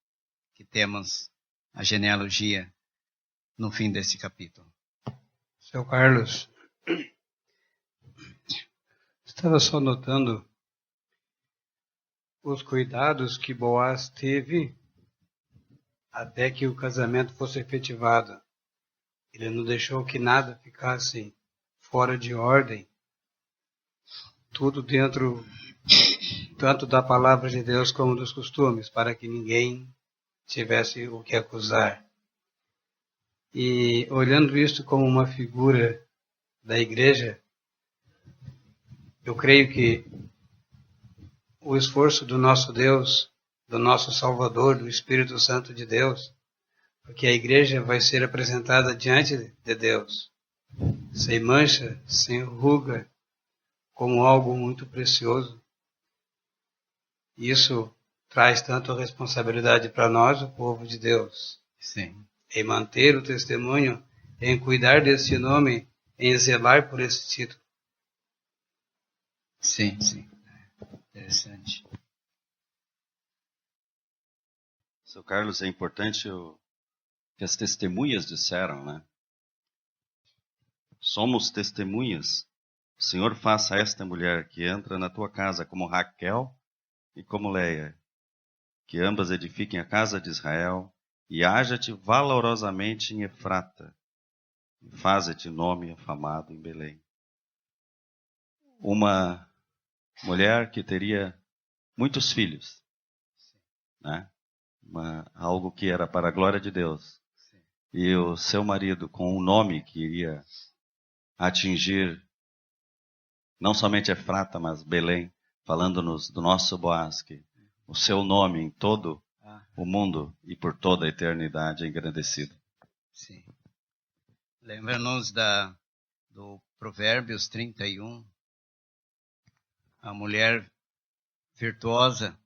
que temos a genealogia no fim desse capítulo. Seu Carlos, estava só notando os cuidados que Boaz teve até que o casamento fosse efetivado. Ele não deixou que nada ficasse fora de ordem. Tudo dentro tanto da palavra de Deus como dos costumes, para que ninguém tivesse o que acusar. E olhando isto como uma figura da igreja, eu creio que o esforço do nosso Deus, do nosso Salvador, do Espírito Santo de Deus, porque a igreja vai ser apresentada diante de Deus, sem mancha, sem ruga, como algo muito precioso. Isso traz tanto a responsabilidade para nós, o povo de Deus, Sim. em manter o testemunho, em cuidar desse nome, em zelar por esse título. Sim, sim. Interessante. Seu Carlos, é importante o que as testemunhas disseram, né? Somos testemunhas. O Senhor faça a esta mulher que entra na tua casa como Raquel e como Leia, que ambas edifiquem a casa de Israel, e haja-te valorosamente em Efrata, e faze-te nome afamado em Belém. Uma mulher que teria muitos filhos, né? Algo que era para a glória de Deus. E o seu marido, com um nome que iria atingir não somente Efrata, mas Belém, falando-nos do nosso Boaz, que o seu nome em todo o mundo e por toda a eternidade é engrandecido. Sim. Lembra-nos do Provérbios 31. A mulher virtuosa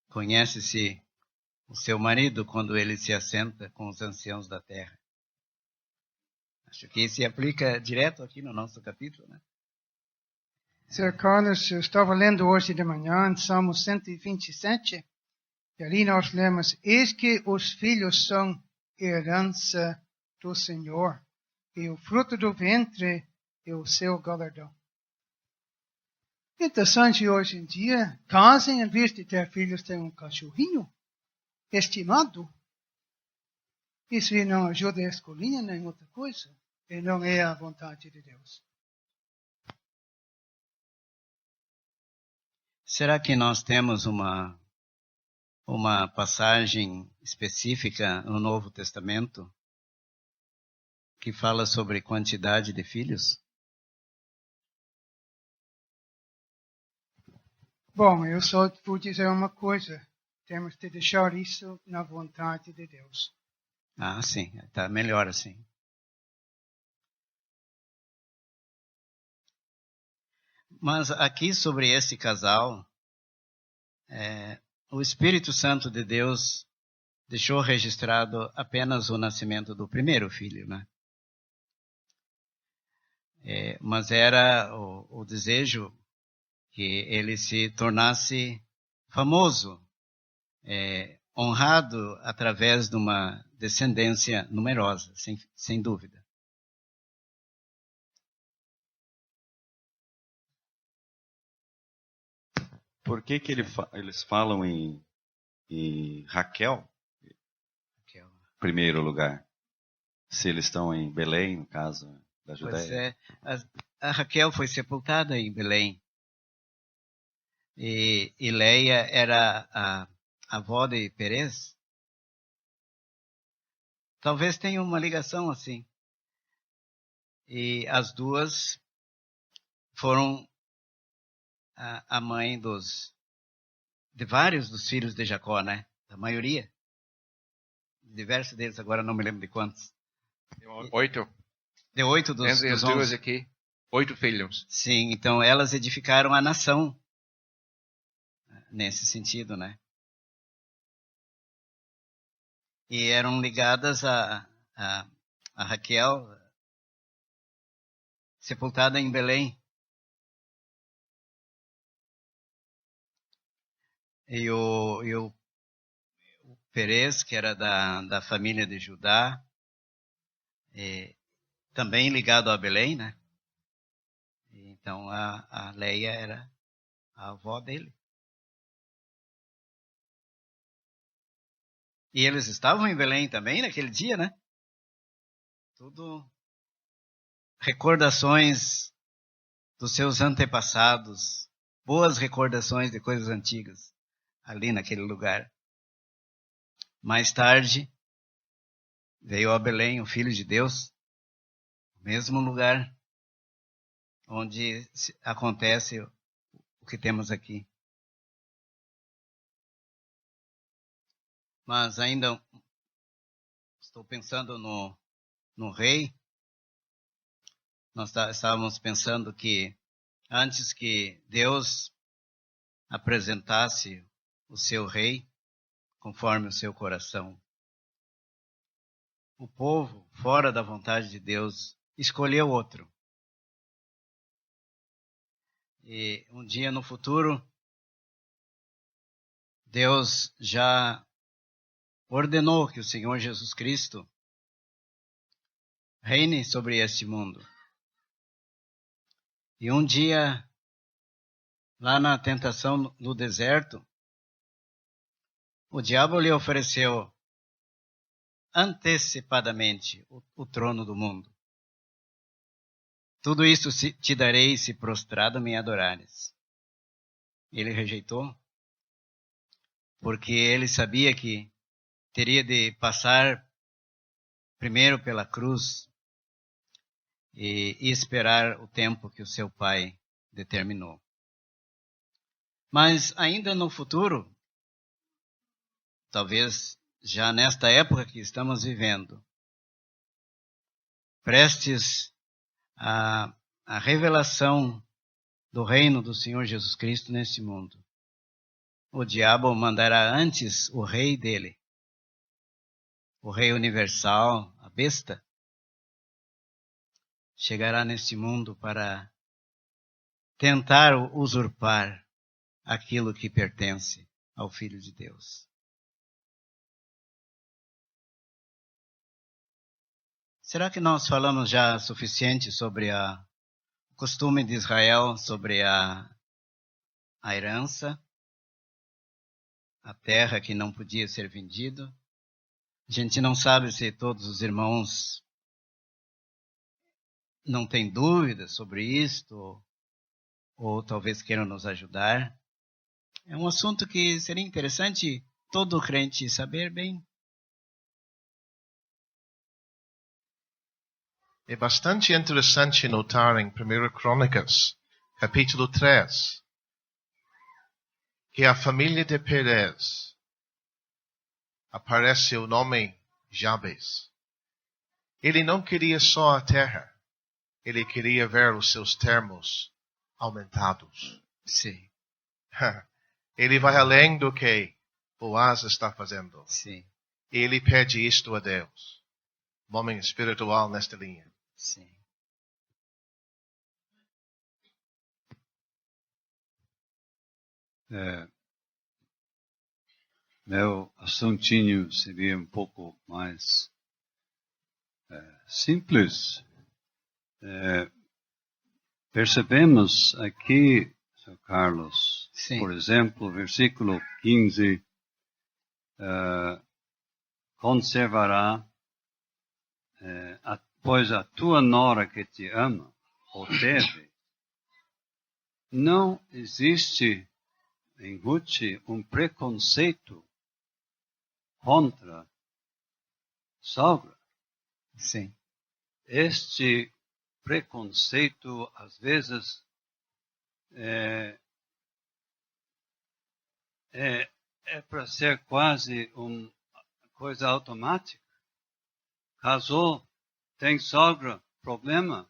conhece-se o seu marido quando ele se assenta com os anciãos da terra. Acho que isso se aplica direto aqui no nosso capítulo, né? Sr. Carlos, eu estava lendo hoje de manhã em Salmo 127, e ali nós lemos: eis que os filhos são herança do Senhor, e o fruto do ventre é o seu galardão. Interessante hoje em dia, casem, em vez de ter filhos, tem um cachorrinho estimado. Isso não ajuda a escolinha nem outra coisa, e não é a vontade de Deus. Será que nós temos uma passagem específica no Novo Testamento que fala sobre quantidade de filhos? Bom, eu só vou dizer uma coisa. Temos de deixar isso na vontade de Deus. Ah, sim. Está melhor assim. Mas aqui sobre esse casal, o Espírito Santo de Deus deixou registrado apenas o nascimento do primeiro filho, né? Mas era o desejo que ele se tornasse famoso, honrado através de uma descendência numerosa, sem dúvida. Por que eles falam em Raquel, em primeiro lugar? Se eles estão em Belém, no caso da Judéia. Pois a Raquel foi sepultada em Belém. E Leia era a avó de Perez. Talvez tenha uma ligação assim. E as duas foram a mãe de vários dos filhos de Jacó, né? Da maioria. Diversos deles, agora não me lembro de quantos. 8. De 8 dos Entre as 11. duas aqui, 8 filhos. Sim, então elas edificaram a nação. Nesse sentido, né? E eram ligadas a Raquel, sepultada em Belém. E o Perez, que era da família de Judá, também ligado a Belém, né? Então a Leia era a avó dele. E eles estavam em Belém também naquele dia, né? Tudo recordações dos seus antepassados, boas recordações de coisas antigas ali naquele lugar. Mais tarde, veio a Belém o Filho de Deus, o mesmo lugar onde acontece o que temos aqui. Mas ainda estou pensando no rei. Nós estávamos pensando que antes que Deus apresentasse o seu rei, conforme o seu coração, o povo, fora da vontade de Deus, escolheu outro. E um dia no futuro, Deus já ordenou que o Senhor Jesus Cristo reine sobre este mundo. E um dia, lá na tentação no deserto, o diabo lhe ofereceu antecipadamente o trono do mundo. Tudo isso te darei se prostrado me adorares. Ele rejeitou, porque ele sabia que teria de passar primeiro pela cruz e esperar o tempo que o seu pai determinou. Mas ainda no futuro, talvez já nesta época que estamos vivendo, prestes a revelação do reino do Senhor Jesus Cristo neste mundo, o diabo mandará antes o rei dele, o rei universal, a besta, chegará neste mundo para tentar usurpar aquilo que pertence ao Filho de Deus. Será que nós falamos já suficiente sobre o costume de Israel, sobre a herança, a terra que não podia ser vendida? A gente não sabe se todos os irmãos não têm dúvidas sobre isto, ou talvez queiram nos ajudar. É um assunto que seria interessante todo crente saber bem. É bastante interessante notar em 1 Crônicas, capítulo 3, que a família de Perez aparece o nome Jabes. Ele não queria só a terra, ele queria ver os seus termos aumentados. Sim. Ele vai além do que Boaz está fazendo. Sim. Ele pede isto a Deus. Homem espiritual nesta linha. Sim. Meu assuntinho seria um pouco mais simples. Percebemos aqui, Sr. Carlos, Sim. por exemplo, versículo 15, conservará, pois a tua nora que te ama, ou teve, não existe em Ruth um preconceito contra sogra. Sim. Este preconceito, às vezes, é para ser quase uma coisa automática. Casou, tem sogra, problema.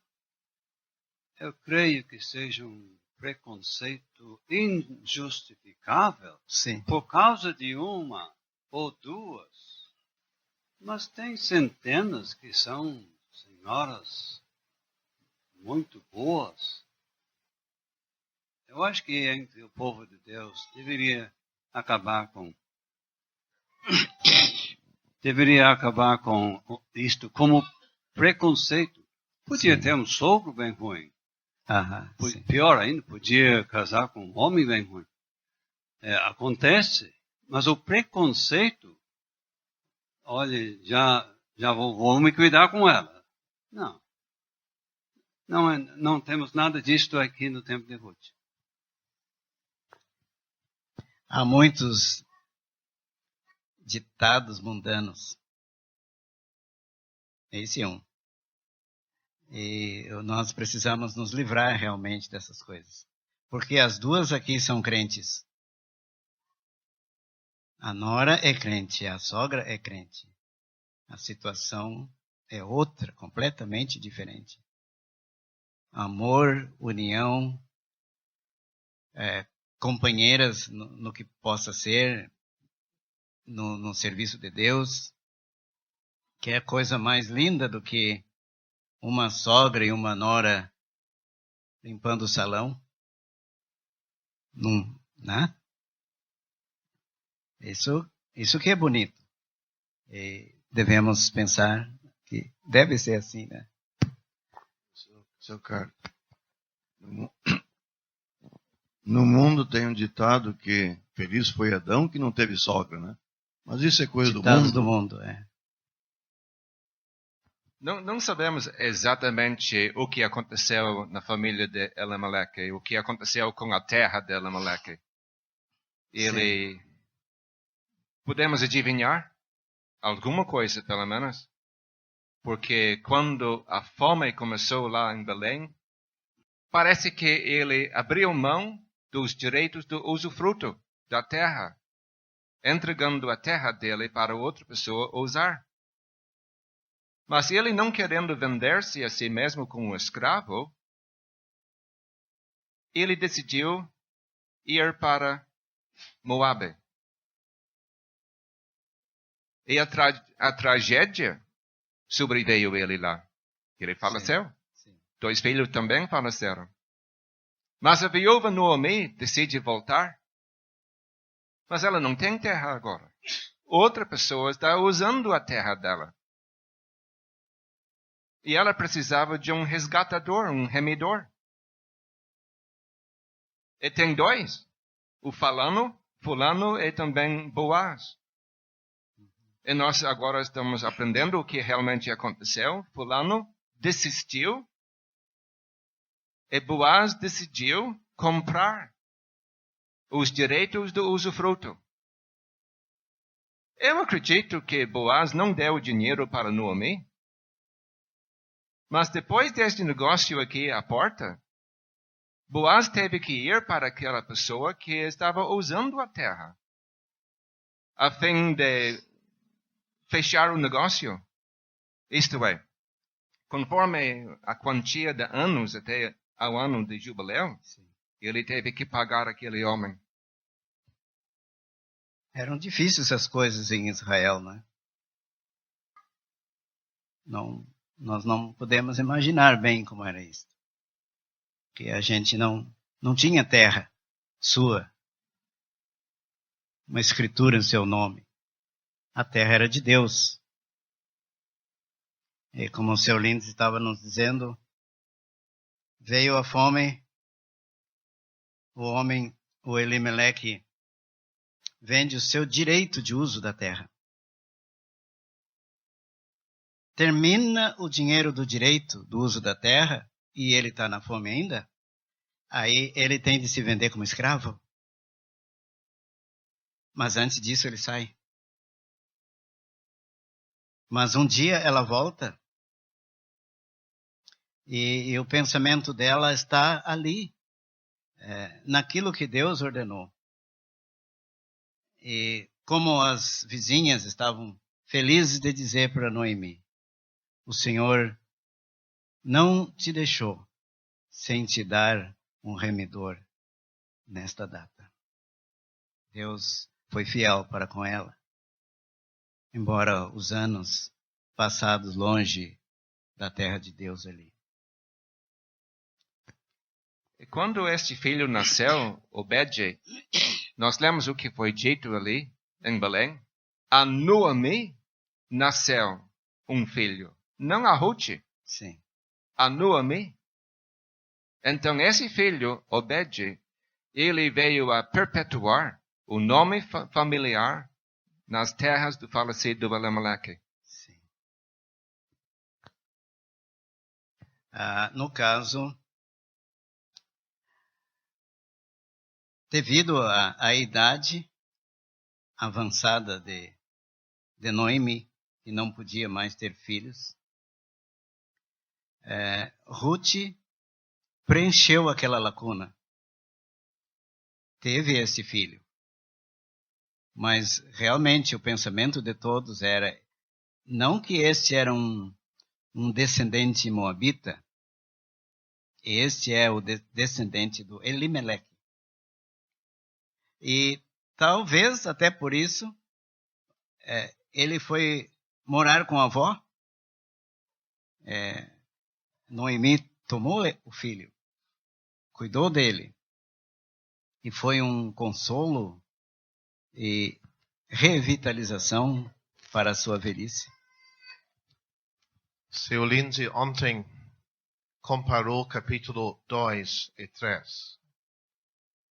Eu creio que seja um preconceito injustificável. Sim. Por causa de uma ou duas. Mas tem centenas que são senhoras muito boas. Eu acho que entre o povo de Deus deveria acabar com isto como preconceito. Podia Sim. ter um sogro bem ruim. Sim. Pior ainda, podia casar com um homem bem ruim. Acontece, mas o preconceito, olha, já vou me cuidar com ela. Não temos nada disto aqui no tempo de Ruth. Há muitos ditados mundanos. Esse é um. E nós precisamos nos livrar realmente dessas coisas. Porque as duas aqui são crentes. A nora é crente, a sogra é crente. A situação é outra, completamente diferente. Amor, união, companheiras no que possa ser, no serviço de Deus, que é coisa mais linda do que uma sogra e uma nora limpando o salão. Né? Isso que é bonito. E devemos pensar que deve ser assim, né? Seu Carlos, no mundo tem um ditado que feliz foi Adão que não teve sogra, né? Mas isso é coisa Ditados do mundo. do mundo, é. Não sabemos exatamente o que aconteceu na família de Elimeleque, o que aconteceu com a terra de Elimeleque. Podemos adivinhar alguma coisa, pelo menos, porque quando a fome começou lá em Belém, parece que ele abriu mão dos direitos do usufruto da terra, entregando a terra dele para outra pessoa usar. Mas ele, não querendo vender-se a si mesmo como um escravo, ele decidiu ir para Moabe. E a tragédia sobreveio ele lá. Ele faleceu. Sim. 2 filhos também faleceram. Mas a viúva Noemi decide voltar. Mas ela não tem terra agora. Outra pessoa está usando a terra dela. E ela precisava de um resgatador, um remidor. E tem 2. O fulano e também Boaz. E nós agora estamos aprendendo o que realmente aconteceu. Fulano desistiu. E Boaz decidiu comprar os direitos do usufruto. Eu acredito que Boaz não deu dinheiro para Noemi. Mas depois deste negócio aqui à porta, Boaz teve que ir para aquela pessoa que estava usando a terra, a fim de fechar o negócio. Isto é, conforme a quantia de anos até ao ano de jubileu, ele teve que pagar aquele homem. Eram difíceis essas coisas em Israel, né? Nós não podemos imaginar bem como era isso. Que a gente não tinha terra sua, uma escritura em seu nome. A terra era de Deus. E como o seu Lindsay estava nos dizendo, veio a fome, o Elimeleque vende o seu direito de uso da terra. Termina o dinheiro do direito do uso da terra e ele está na fome ainda, aí ele tem de se vender como escravo. Mas antes disso ele sai. Mas um dia ela volta e o pensamento dela está ali, naquilo que Deus ordenou. E como as vizinhas estavam felizes de dizer para Noemi, o Senhor não te deixou sem te dar um remidor nesta data. Deus foi fiel para com ela, embora os anos passados longe da terra de Deus ali. E quando este filho nasceu, Obed, nós lemos o que foi dito ali, em Belém. A Noemi nasceu um filho. Não a Ruth. Sim. A Noemi. Então, esse filho, Obed, ele veio a perpetuar o nome familiar nas terras do falecido Elimeleque. Sim. No caso, devido à idade avançada de Noemi, que não podia mais ter filhos, Ruth preencheu aquela lacuna. Teve esse filho. Mas realmente o pensamento de todos era, não que este era um descendente moabita, este é o descendente do Elimeleque. E talvez até por isso ele foi morar com a avó. Noemi tomou o filho, cuidou dele, e foi um consolo e revitalização para a sua velhice. Seu Lindsay ontem comparou capítulo 2 e 3.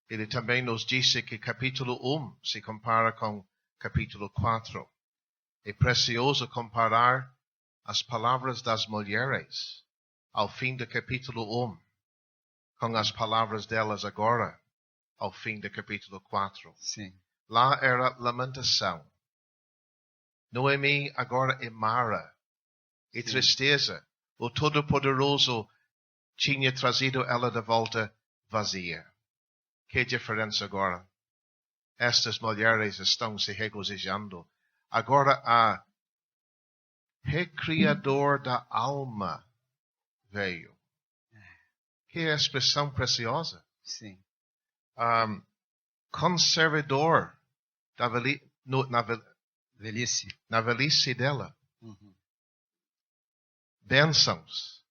Ele também nos disse que capítulo 1 se compara com capítulo 4. É precioso comparar as palavras das mulheres ao fim do capítulo 1 com as palavras delas agora ao fim do capítulo 4. Sim. Lá era lamentação. Noemi agora é Mara. E tristeza. O Todo-Poderoso tinha trazido ela de volta vazia. Que diferença agora? Estas mulheres estão se regozijando. Agora a recriador da alma veio. Que expressão preciosa. Sim. Conservador da Velhice. na velhice dela. Uhum. Bênçãos.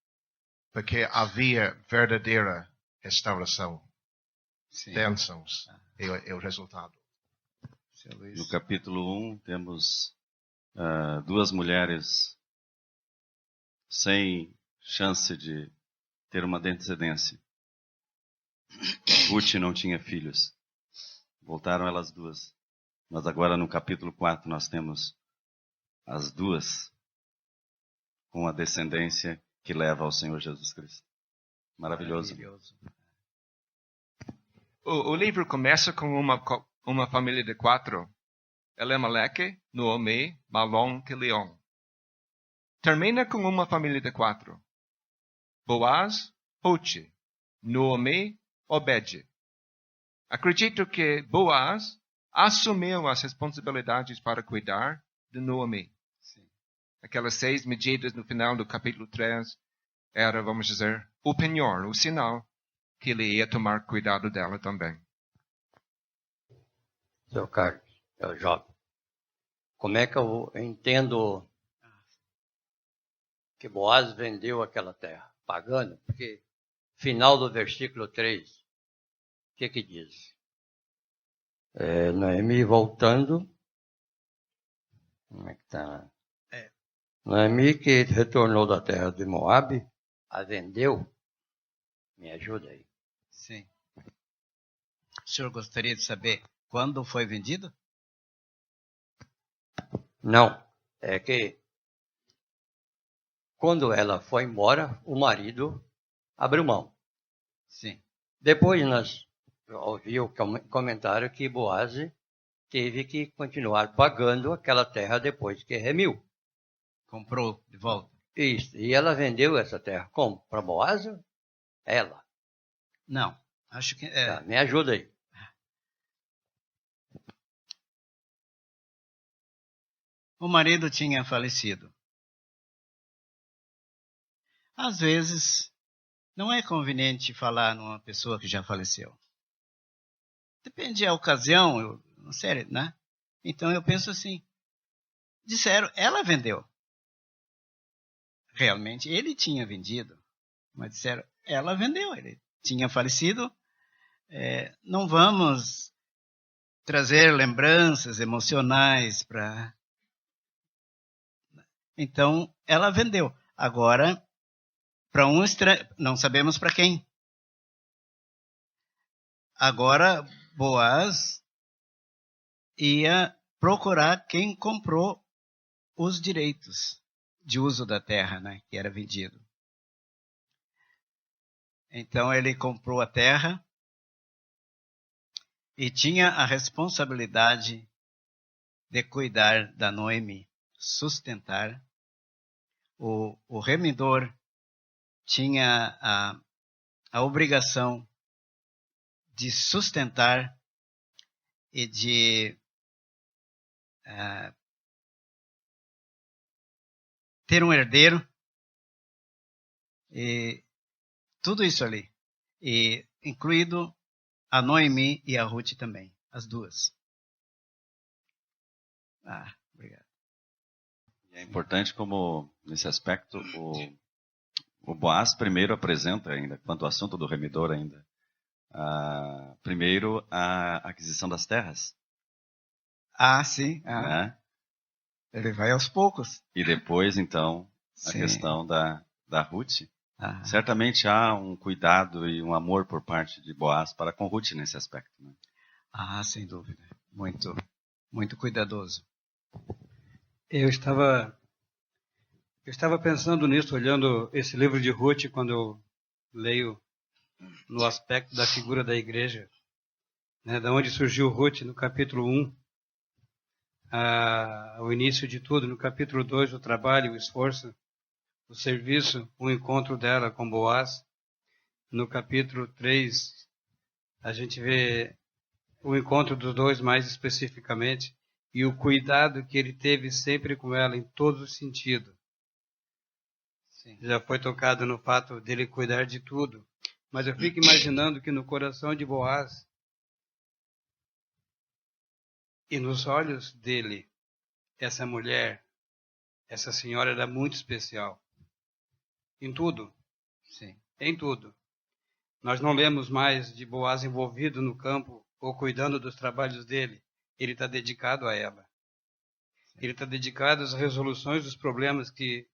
Porque havia verdadeira restauração. Sim. Bênçãos é o resultado. No capítulo 1 temos duas mulheres sem chance de ter uma descendência. Ruth não tinha filhos. Voltaram elas duas. Mas agora no capítulo 4 nós temos as duas com a descendência que leva ao Senhor Jesus Cristo. Maravilhoso. O livro começa com uma família de 4. Elimeleque, Noemi, Malom, Quilion. Termina com uma família de 4. Boaz, Ruth, Noemi, Obed. Acredito que Boaz assumiu as responsabilidades para cuidar de Noemi. Sim. Aquelas 6 medidas no final do capítulo 3 era, vamos dizer, o penhor, o sinal que ele ia tomar cuidado dela também. Seu Carlos, é o jovem. Como é que eu entendo que Boaz vendeu aquela terra, pagando, porque final do versículo 3, o que diz? Noemi voltando, como é que está? Noemi, que retornou da terra de Moabe, a vendeu. Me ajuda aí. Sim. O senhor gostaria de saber quando foi vendido? Não, é que quando ela foi embora, o marido abriu mão. Sim. Depois nós ouvimos o comentário que Boaz teve que continuar pagando aquela terra depois que remiu. Comprou de volta. Isso. E ela vendeu essa terra como? Para Boaz? Ela. Não. Acho que Tá, me ajuda aí. O marido tinha falecido. Às vezes, não é conveniente falar numa pessoa que já faleceu. Depende da ocasião, sério, né? Então eu penso assim. Disseram, ela vendeu. Realmente, ele tinha vendido. Mas disseram, ela vendeu. Ele tinha falecido. Não vamos trazer lembranças emocionais para... Então, ela vendeu. Agora, para um estranho, não sabemos para quem. Agora, Boaz ia procurar quem comprou os direitos de uso da terra, né, que era vendido. Então, ele comprou a terra e tinha a responsabilidade de cuidar da Noemi, sustentar. O remidor tinha a obrigação de sustentar e de ter um herdeiro, e tudo isso ali, e incluído a Noemi e a Ruth também, as duas. Obrigado. É importante como, nesse aspecto, o Boaz primeiro apresenta ainda, quanto ao assunto do remidor ainda, primeiro a aquisição das terras. Sim. Né? Ele vai aos poucos. E depois, então, a questão da Ruth. Certamente há um cuidado e um amor por parte de Boaz para com Ruth nesse aspecto. Né? Sem dúvida. Muito, muito cuidadoso. Eu estava pensando nisso, olhando esse livro de Ruth, quando eu leio no aspecto da figura da igreja, né, da onde surgiu Ruth no capítulo 1, o início de tudo, no capítulo 2, o trabalho, o esforço, o serviço, o encontro dela com Boaz. No capítulo 3, a gente vê o encontro dos dois mais especificamente e o cuidado que ele teve sempre com ela em todos os sentidos. Sim. Já foi tocado no fato dele cuidar de tudo, mas eu fico imaginando que no coração de Boaz e nos olhos dele, essa mulher, essa senhora era muito especial. Em tudo. Sim. Em tudo. Nós não lemos mais de Boaz envolvido no campo ou cuidando dos trabalhos dele. Ele está dedicado a ela. Sim. Ele está dedicado às resoluções dos problemas que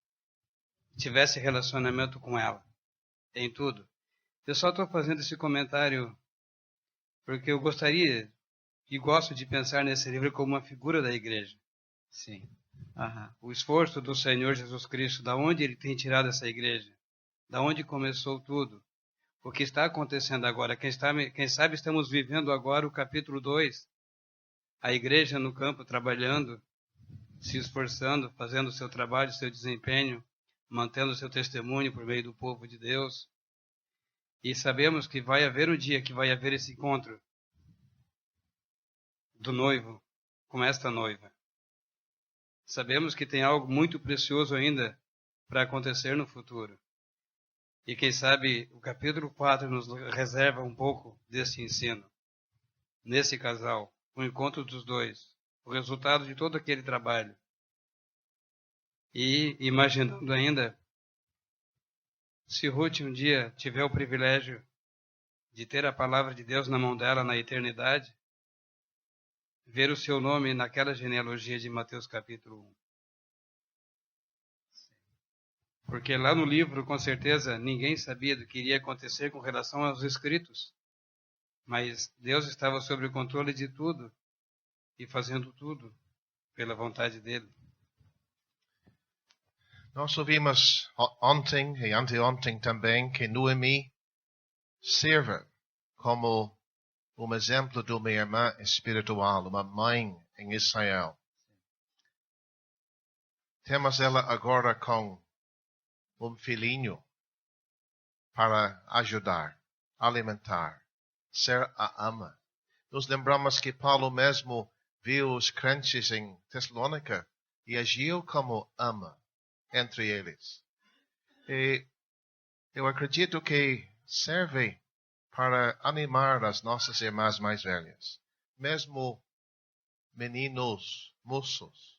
tivesse relacionamento com ela. Em tudo. Eu só estou fazendo esse comentário porque eu gostaria e gosto de pensar nesse livro como uma figura da igreja. Sim. O esforço do Senhor Jesus Cristo, da onde Ele tem tirado essa igreja, da onde começou tudo, o que está acontecendo agora. Quem sabe estamos vivendo agora o capítulo 2, a igreja no campo trabalhando, se esforçando, fazendo o seu trabalho, o seu desempenho, mantendo o seu testemunho por meio do povo de Deus. E sabemos que vai haver um dia que vai haver esse encontro do noivo com esta noiva. Sabemos que tem algo muito precioso ainda para acontecer no futuro. E quem sabe o capítulo 4 nos reserva um pouco desse ensino. Nesse casal, o encontro dos dois, o resultado de todo aquele trabalho. E imaginando ainda Se Ruth um dia tiver o privilégio de ter a palavra de Deus na mão dela na eternidade, ver o seu nome naquela genealogia de Mateus capítulo 1. Porque lá no livro, com certeza, ninguém sabia do que iria acontecer com relação aos escritos. Mas Deus estava sob o controle de tudo e fazendo tudo pela vontade dele. Nós ouvimos ontem e anteontem também que Noemi serve como um exemplo de uma irmã espiritual, uma mãe em Israel. Temos ela agora com um filhinho para ajudar, alimentar, ser a ama. Nos lembramos que Paulo mesmo viu os crentes em Tessalônica e agiu como ama entre eles. E eu acredito que serve para animar as nossas irmãs mais velhas, mesmo meninos, moços.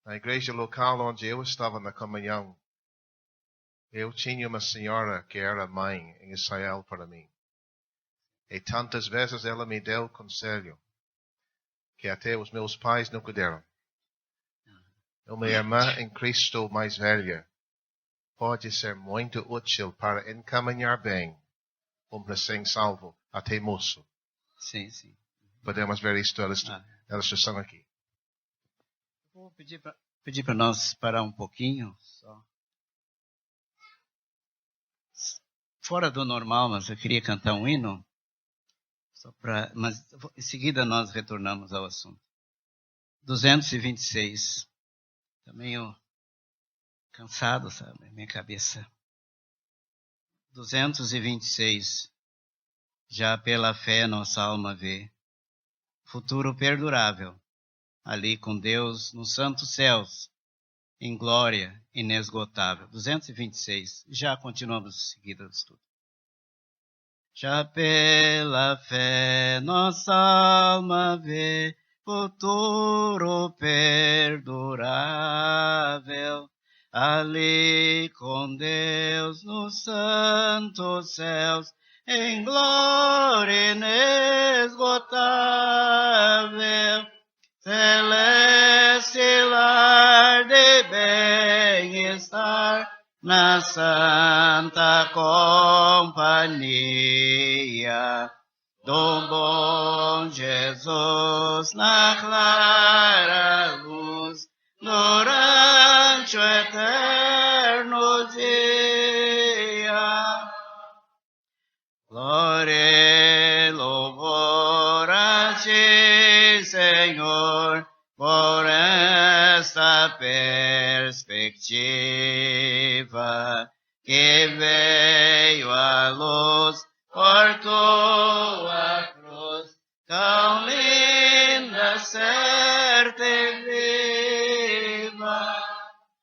Na igreja local onde eu estava na comunhão, eu tinha uma senhora que era mãe em Israel para mim. E tantas vezes ela me deu conselho que até os meus pais nunca deram. Uma irmã em Cristo mais velha pode ser muito útil para encaminhar bem um recém-salvo até moço. Sim, sim. Podemos ver isto na ilustração aqui. Vou pedir para nós parar um pouquinho só. Fora do normal, mas eu queria cantar um hino. Mas em seguida nós retornamos ao assunto. 226. Estou meio cansado, sabe? Minha cabeça. 226. Já pela fé nossa alma vê futuro perdurável, ali com Deus nos santos céus, em glória inesgotável. 226. Já continuamos em seguida do estudo. Já pela fé nossa alma vê futuro perdurável, ali com Deus nos santos céus, em glória inesgotável, celeste lar de bem-estar, na santa companhia do bom Jesus, na clara luz, durante o eterno dia. Glória e louvor a ti, Senhor, por esta perspectiva que veio à luz por tua cruz, tão linda, certa e viva.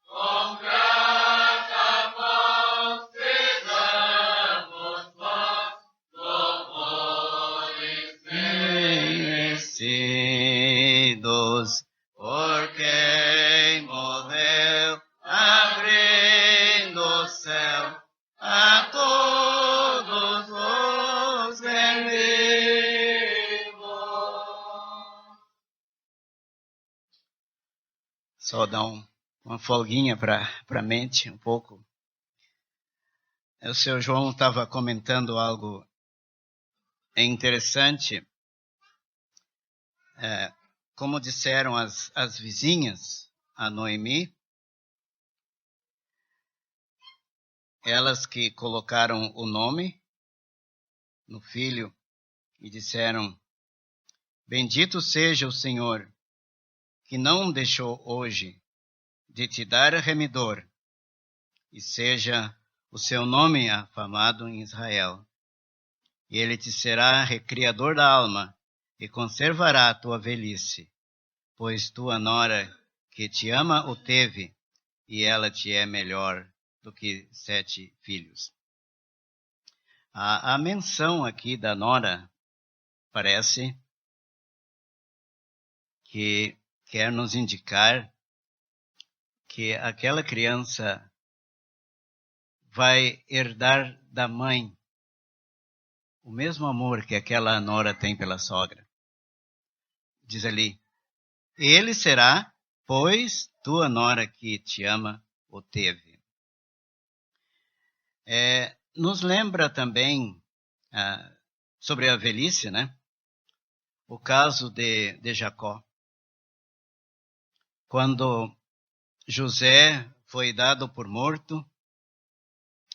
Com graça vós precisamos vós, louvores merecidos, por quem morreu, abrindo o céu a todos os remimos. Só dar uma folguinha para a mente um pouco. O seu João estava comentando algo interessante. Como disseram as vizinhas, a Noemi, elas que colocaram o nome no filho e disseram: bendito seja o Senhor, que não deixou hoje de te dar remidor, e seja o seu nome afamado em Israel. E ele te será recriador da alma, e conservará a tua velhice, pois tua nora que te ama o teve, e ela te é melhor do que 7 filhos. A menção aqui da nora parece que quer nos indicar que aquela criança vai herdar da mãe o mesmo amor que aquela nora tem pela sogra. Diz ali, ele será, pois tua nora que te ama o teve. Nos lembra também sobre a velhice, né? O caso de Jacó. Quando José foi dado por morto,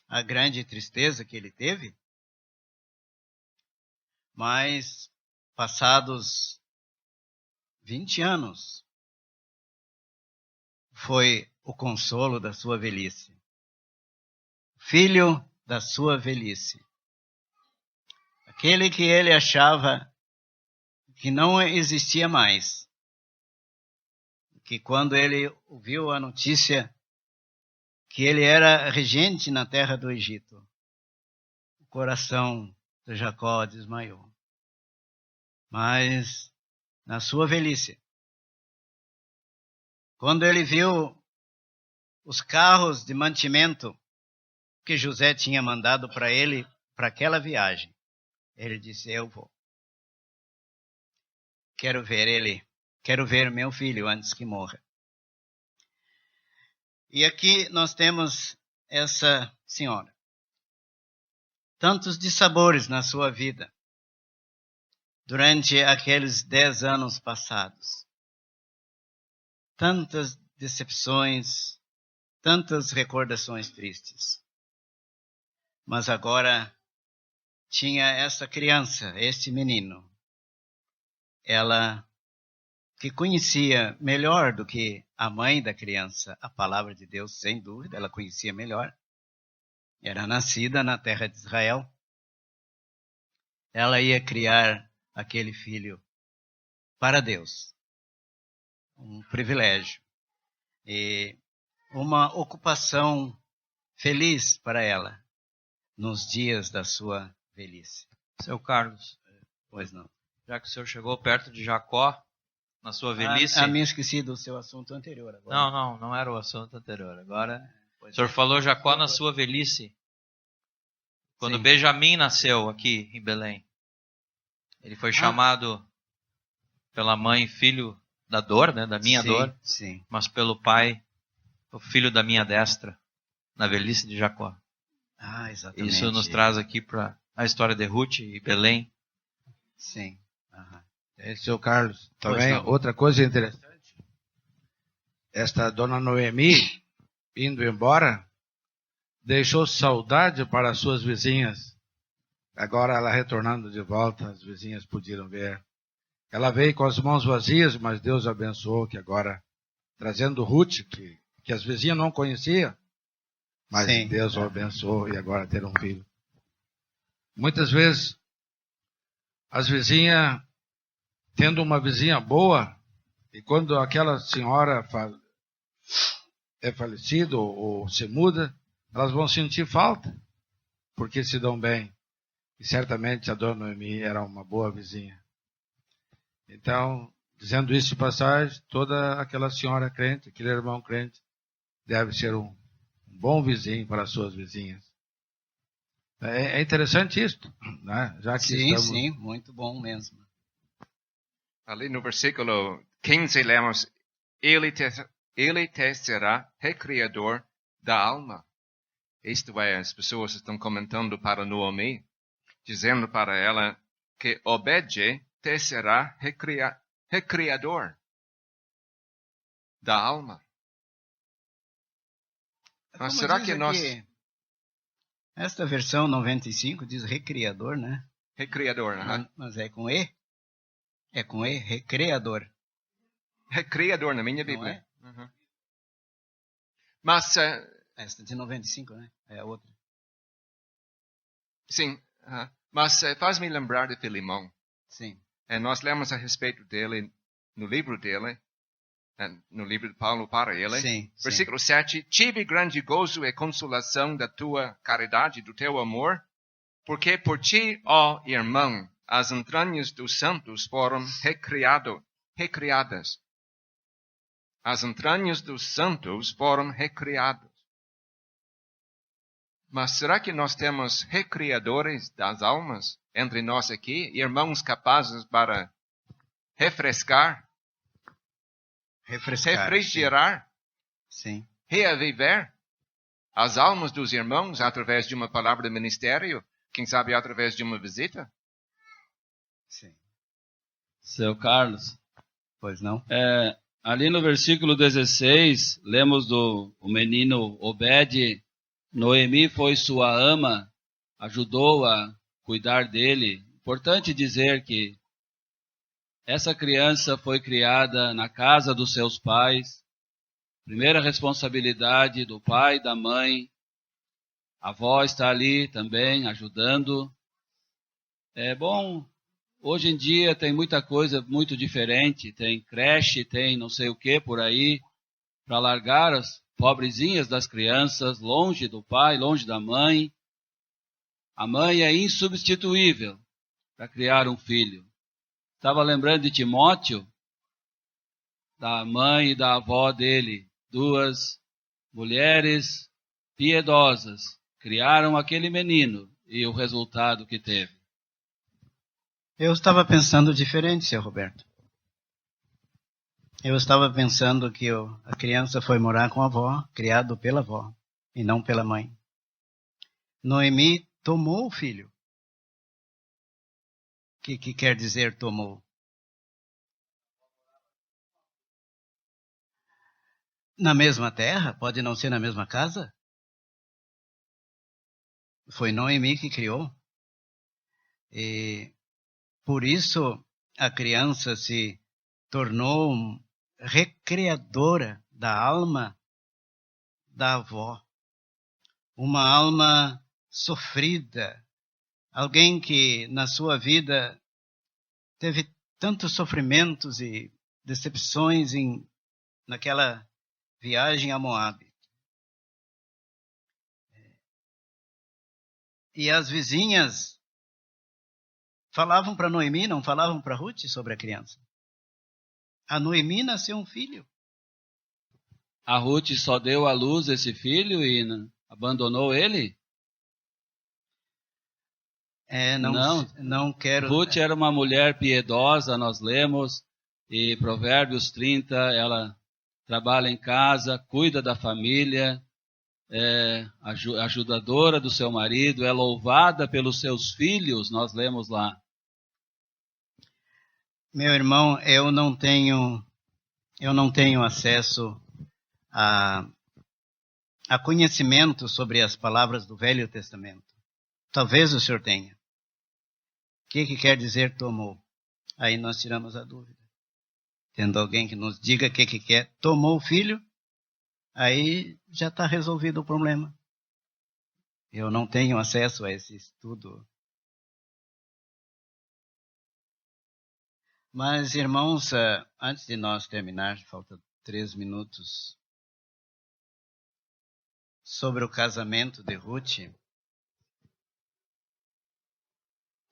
a grande tristeza que ele teve, mas passados 20 anos, foi o consolo da sua velhice. Filho da sua velhice. Aquele que ele achava que não existia mais. Que quando ele ouviu a notícia que ele era regente na terra do Egito, o coração de Jacó desmaiou. Mas na sua velhice, quando ele viu os carros de mantimento que José tinha mandado para ele, para aquela viagem, ele disse, eu vou. Quero ver meu filho antes que morra. E aqui nós temos essa senhora. Tantos dissabores na sua vida, durante aqueles 10 anos passados. Tantas decepções, tantas recordações tristes. Mas agora tinha essa criança, este menino. Ela que conhecia melhor do que a mãe da criança a palavra de Deus, sem dúvida, ela conhecia melhor. Era nascida na terra de Israel. Ela ia criar aquele filho para Deus. Um privilégio. E uma ocupação feliz para ela nos dias da sua velhice. Seu Carlos. Pois não. Já que o senhor chegou perto de Jacó, na sua velhice... me esqueci do seu assunto anterior agora. Não era o assunto anterior. Agora, o senhor falou Jacó na sua velhice. Quando Benjamim nasceu aqui em Belém, ele foi chamado pela mãe filho da dor, né, da minha dor, mas pelo pai, o filho da minha destra, na velhice de Jacó. Exatamente. Isso nos traz aqui para a história de Ruth e Belém. Sim. Seu Carlos, também outra coisa interessante, esta dona Noemi, indo embora, deixou saudade para as suas vizinhas. Agora ela retornando de volta, as vizinhas podiam ver. Ela veio com as mãos vazias, mas Deus abençoou, que agora, trazendo Ruth, que as vizinhas não conheciam, mas Deus o abençoou e agora ter um filho. Muitas vezes, as vizinhas, tendo uma vizinha boa, e quando aquela senhora é falecida ou se muda, elas vão sentir falta, porque se dão bem. E certamente a dona Noemi era uma boa vizinha. Então, dizendo isso de passagem, toda aquela senhora crente, aquele irmão crente, deve ser um bom vizinho para as suas vizinhas. É interessante isto, né? Já que sim, muito bom mesmo. Ali no versículo 15 lemos, ele te será recriador da alma. Isto é, as pessoas estão comentando para Noemi, dizendo para ela que Obed te será recriador da alma. Mas será que nós... Esta versão 95 diz recriador, né? Recriador, mas é com E? É com E, recriador. Recriador na minha Bíblia. Mas... esta de 95, né? É a outra. Sim, mas faz-me lembrar de Filemão. Sim. Nós lemos a respeito dele no livro dele, no livro de Paulo para ele. Sim, versículo 7. Tive grande gozo e consolação da tua caridade, do teu amor, porque por ti, ó irmão, as entranhas dos santos foram recriadas. As entranhas dos santos foram recriadas. Mas será que nós temos recriadores das almas entre nós aqui? Irmãos capazes para refrescar, refrigerar, sim, reaviver as almas dos irmãos através de uma palavra de ministério? Quem sabe através de uma visita? Sim. Seu Carlos. Pois não? Ali no versículo 16, lemos do o menino Obed. Noemi foi sua ama, ajudou a cuidar dele. Importante dizer que essa criança foi criada na casa dos seus pais. Primeira responsabilidade do pai, da mãe. A avó está ali também ajudando. É bom, hoje em dia tem muita coisa muito diferente. Tem creche, tem não sei o que por aí, para largar as pobrezinhas das crianças longe do pai, longe da mãe. A mãe é insubstituível para criar um filho. Estava lembrando de Timóteo, da mãe e da avó dele, duas mulheres piedosas, criaram aquele menino e o resultado que teve. Eu estava pensando diferente, seu Roberto. Eu estava pensando que a criança foi morar com a avó, criado pela avó, e não pela mãe. Noemi tomou o filho. O que quer dizer tomou? Na mesma terra? Pode não ser na mesma casa? Foi Noemi que criou. E por isso a criança se tornou recreadora da alma da avó. Uma alma sofrida. Alguém que na sua vida teve tantos sofrimentos e decepções naquela viagem a Moabe. E as vizinhas falavam para Noemi, não falavam para Ruth sobre a criança. A Noemi nasceu um filho. A Ruth só deu à luz esse filho e abandonou ele? Não quero... Ruth era uma mulher piedosa, nós lemos, e Provérbios 30, ela trabalha em casa, cuida da família, é ajudadora do seu marido, é louvada pelos seus filhos, nós lemos lá. Meu irmão, eu não tenho acesso a conhecimento sobre as palavras do Velho Testamento. Talvez o senhor tenha. O que quer dizer tomou? Aí nós tiramos a dúvida. Tendo alguém que nos diga o que quer, tomou o filho, aí já está resolvido o problema. Eu não tenho acesso a esse estudo. Mas, irmãos, antes de nós terminar, falta 3 minutos, sobre o casamento de Ruth.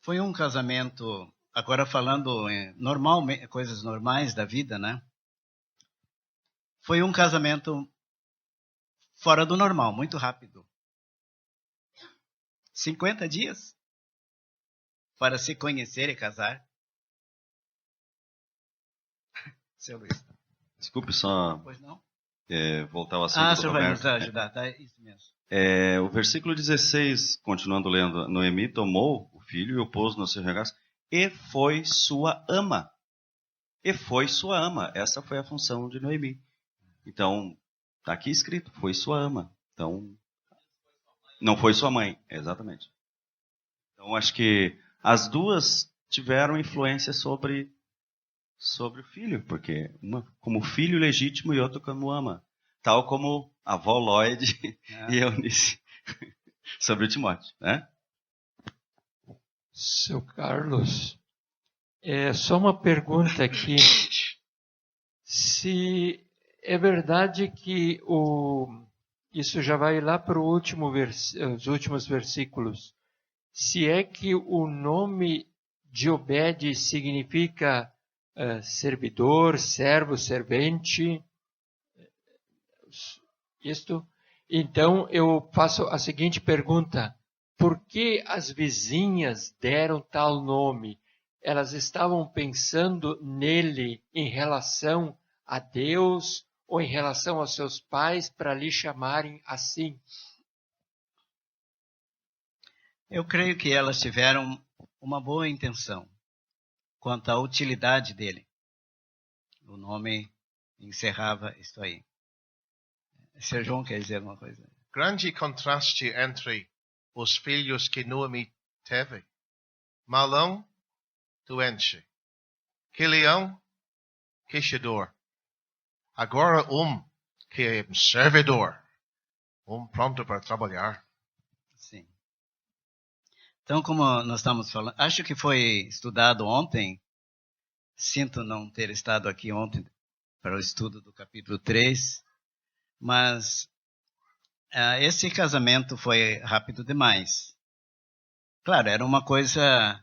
Foi um casamento, agora falando normal, coisas normais da vida, né? Foi um casamento fora do normal, muito rápido. 50 dias para se conhecer e casar. Seu Luiz. Desculpe só Pois não? Voltar ao assunto do o senhor vai Roberto. nos ajudar, tá? Isso mesmo. O versículo 16, continuando lendo, Noemi tomou o filho e o pôs no seu regaço e foi sua ama. E foi sua ama. Essa foi a função de Noemi. Então, está aqui escrito, foi sua ama. Então, não foi sua mãe, exatamente. Então, acho que as duas tiveram influência sobre o filho, porque uma como filho legítimo e outra como ama. Tal como a avó Lloyd e Eunice sobre o Timóteo, né? Seu Carlos, só uma pergunta aqui. Se é verdade que isso já vai lá para os últimos versículos. Se é que o nome de Obed significa servidor, servo, servente, Então eu faço a seguinte pergunta: por que as vizinhas deram tal nome? Elas estavam pensando nele em relação a Deus ou em relação aos seus pais para lhe chamarem assim? Eu creio que elas tiveram uma boa intenção quanto à utilidade dele. O nome encerrava isso aí. Sr. João quer dizer alguma coisa? Grande contraste entre os filhos que Noemi teve. Malão, doente. Quilião, queixador. Agora que é um servidor. Pronto para trabalhar. Sim. Então, como nós estamos falando, acho que foi estudado ontem. Sinto não ter estado aqui ontem para o estudo do capítulo 3. Mas esse casamento foi rápido demais. Claro, era uma coisa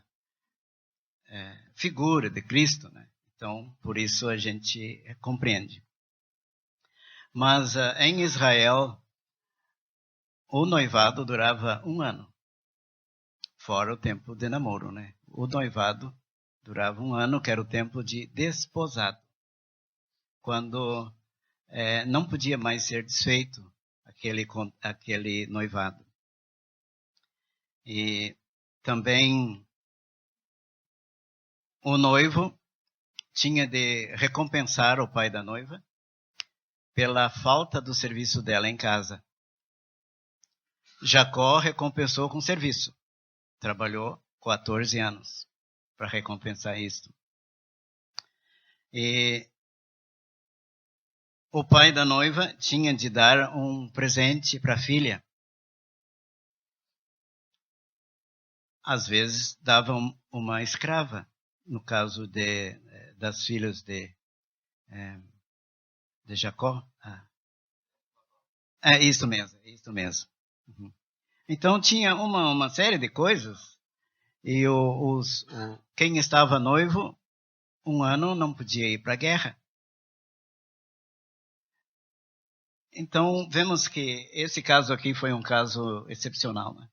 figura de Cristo, né? Então, por isso a gente compreende. Mas em Israel, o noivado durava 1 ano, fora o tempo de namoro, né? O noivado durava 1 ano, que era o tempo de desposado, quando não podia mais ser desfeito aquele noivado. E também o noivo tinha de recompensar o pai da noiva pela falta do serviço dela em casa. Jacó recompensou com serviço. Trabalhou 14 anos para recompensar isso. E o pai da noiva tinha de dar um presente para a filha. Às vezes davam uma escrava, no caso das filhas de Jacó. É isso mesmo. Uhum. Então tinha uma série de coisas, e quem estava noivo, 1 ano não podia ir para a guerra. Então, vemos que esse caso aqui foi um caso excepcional, né?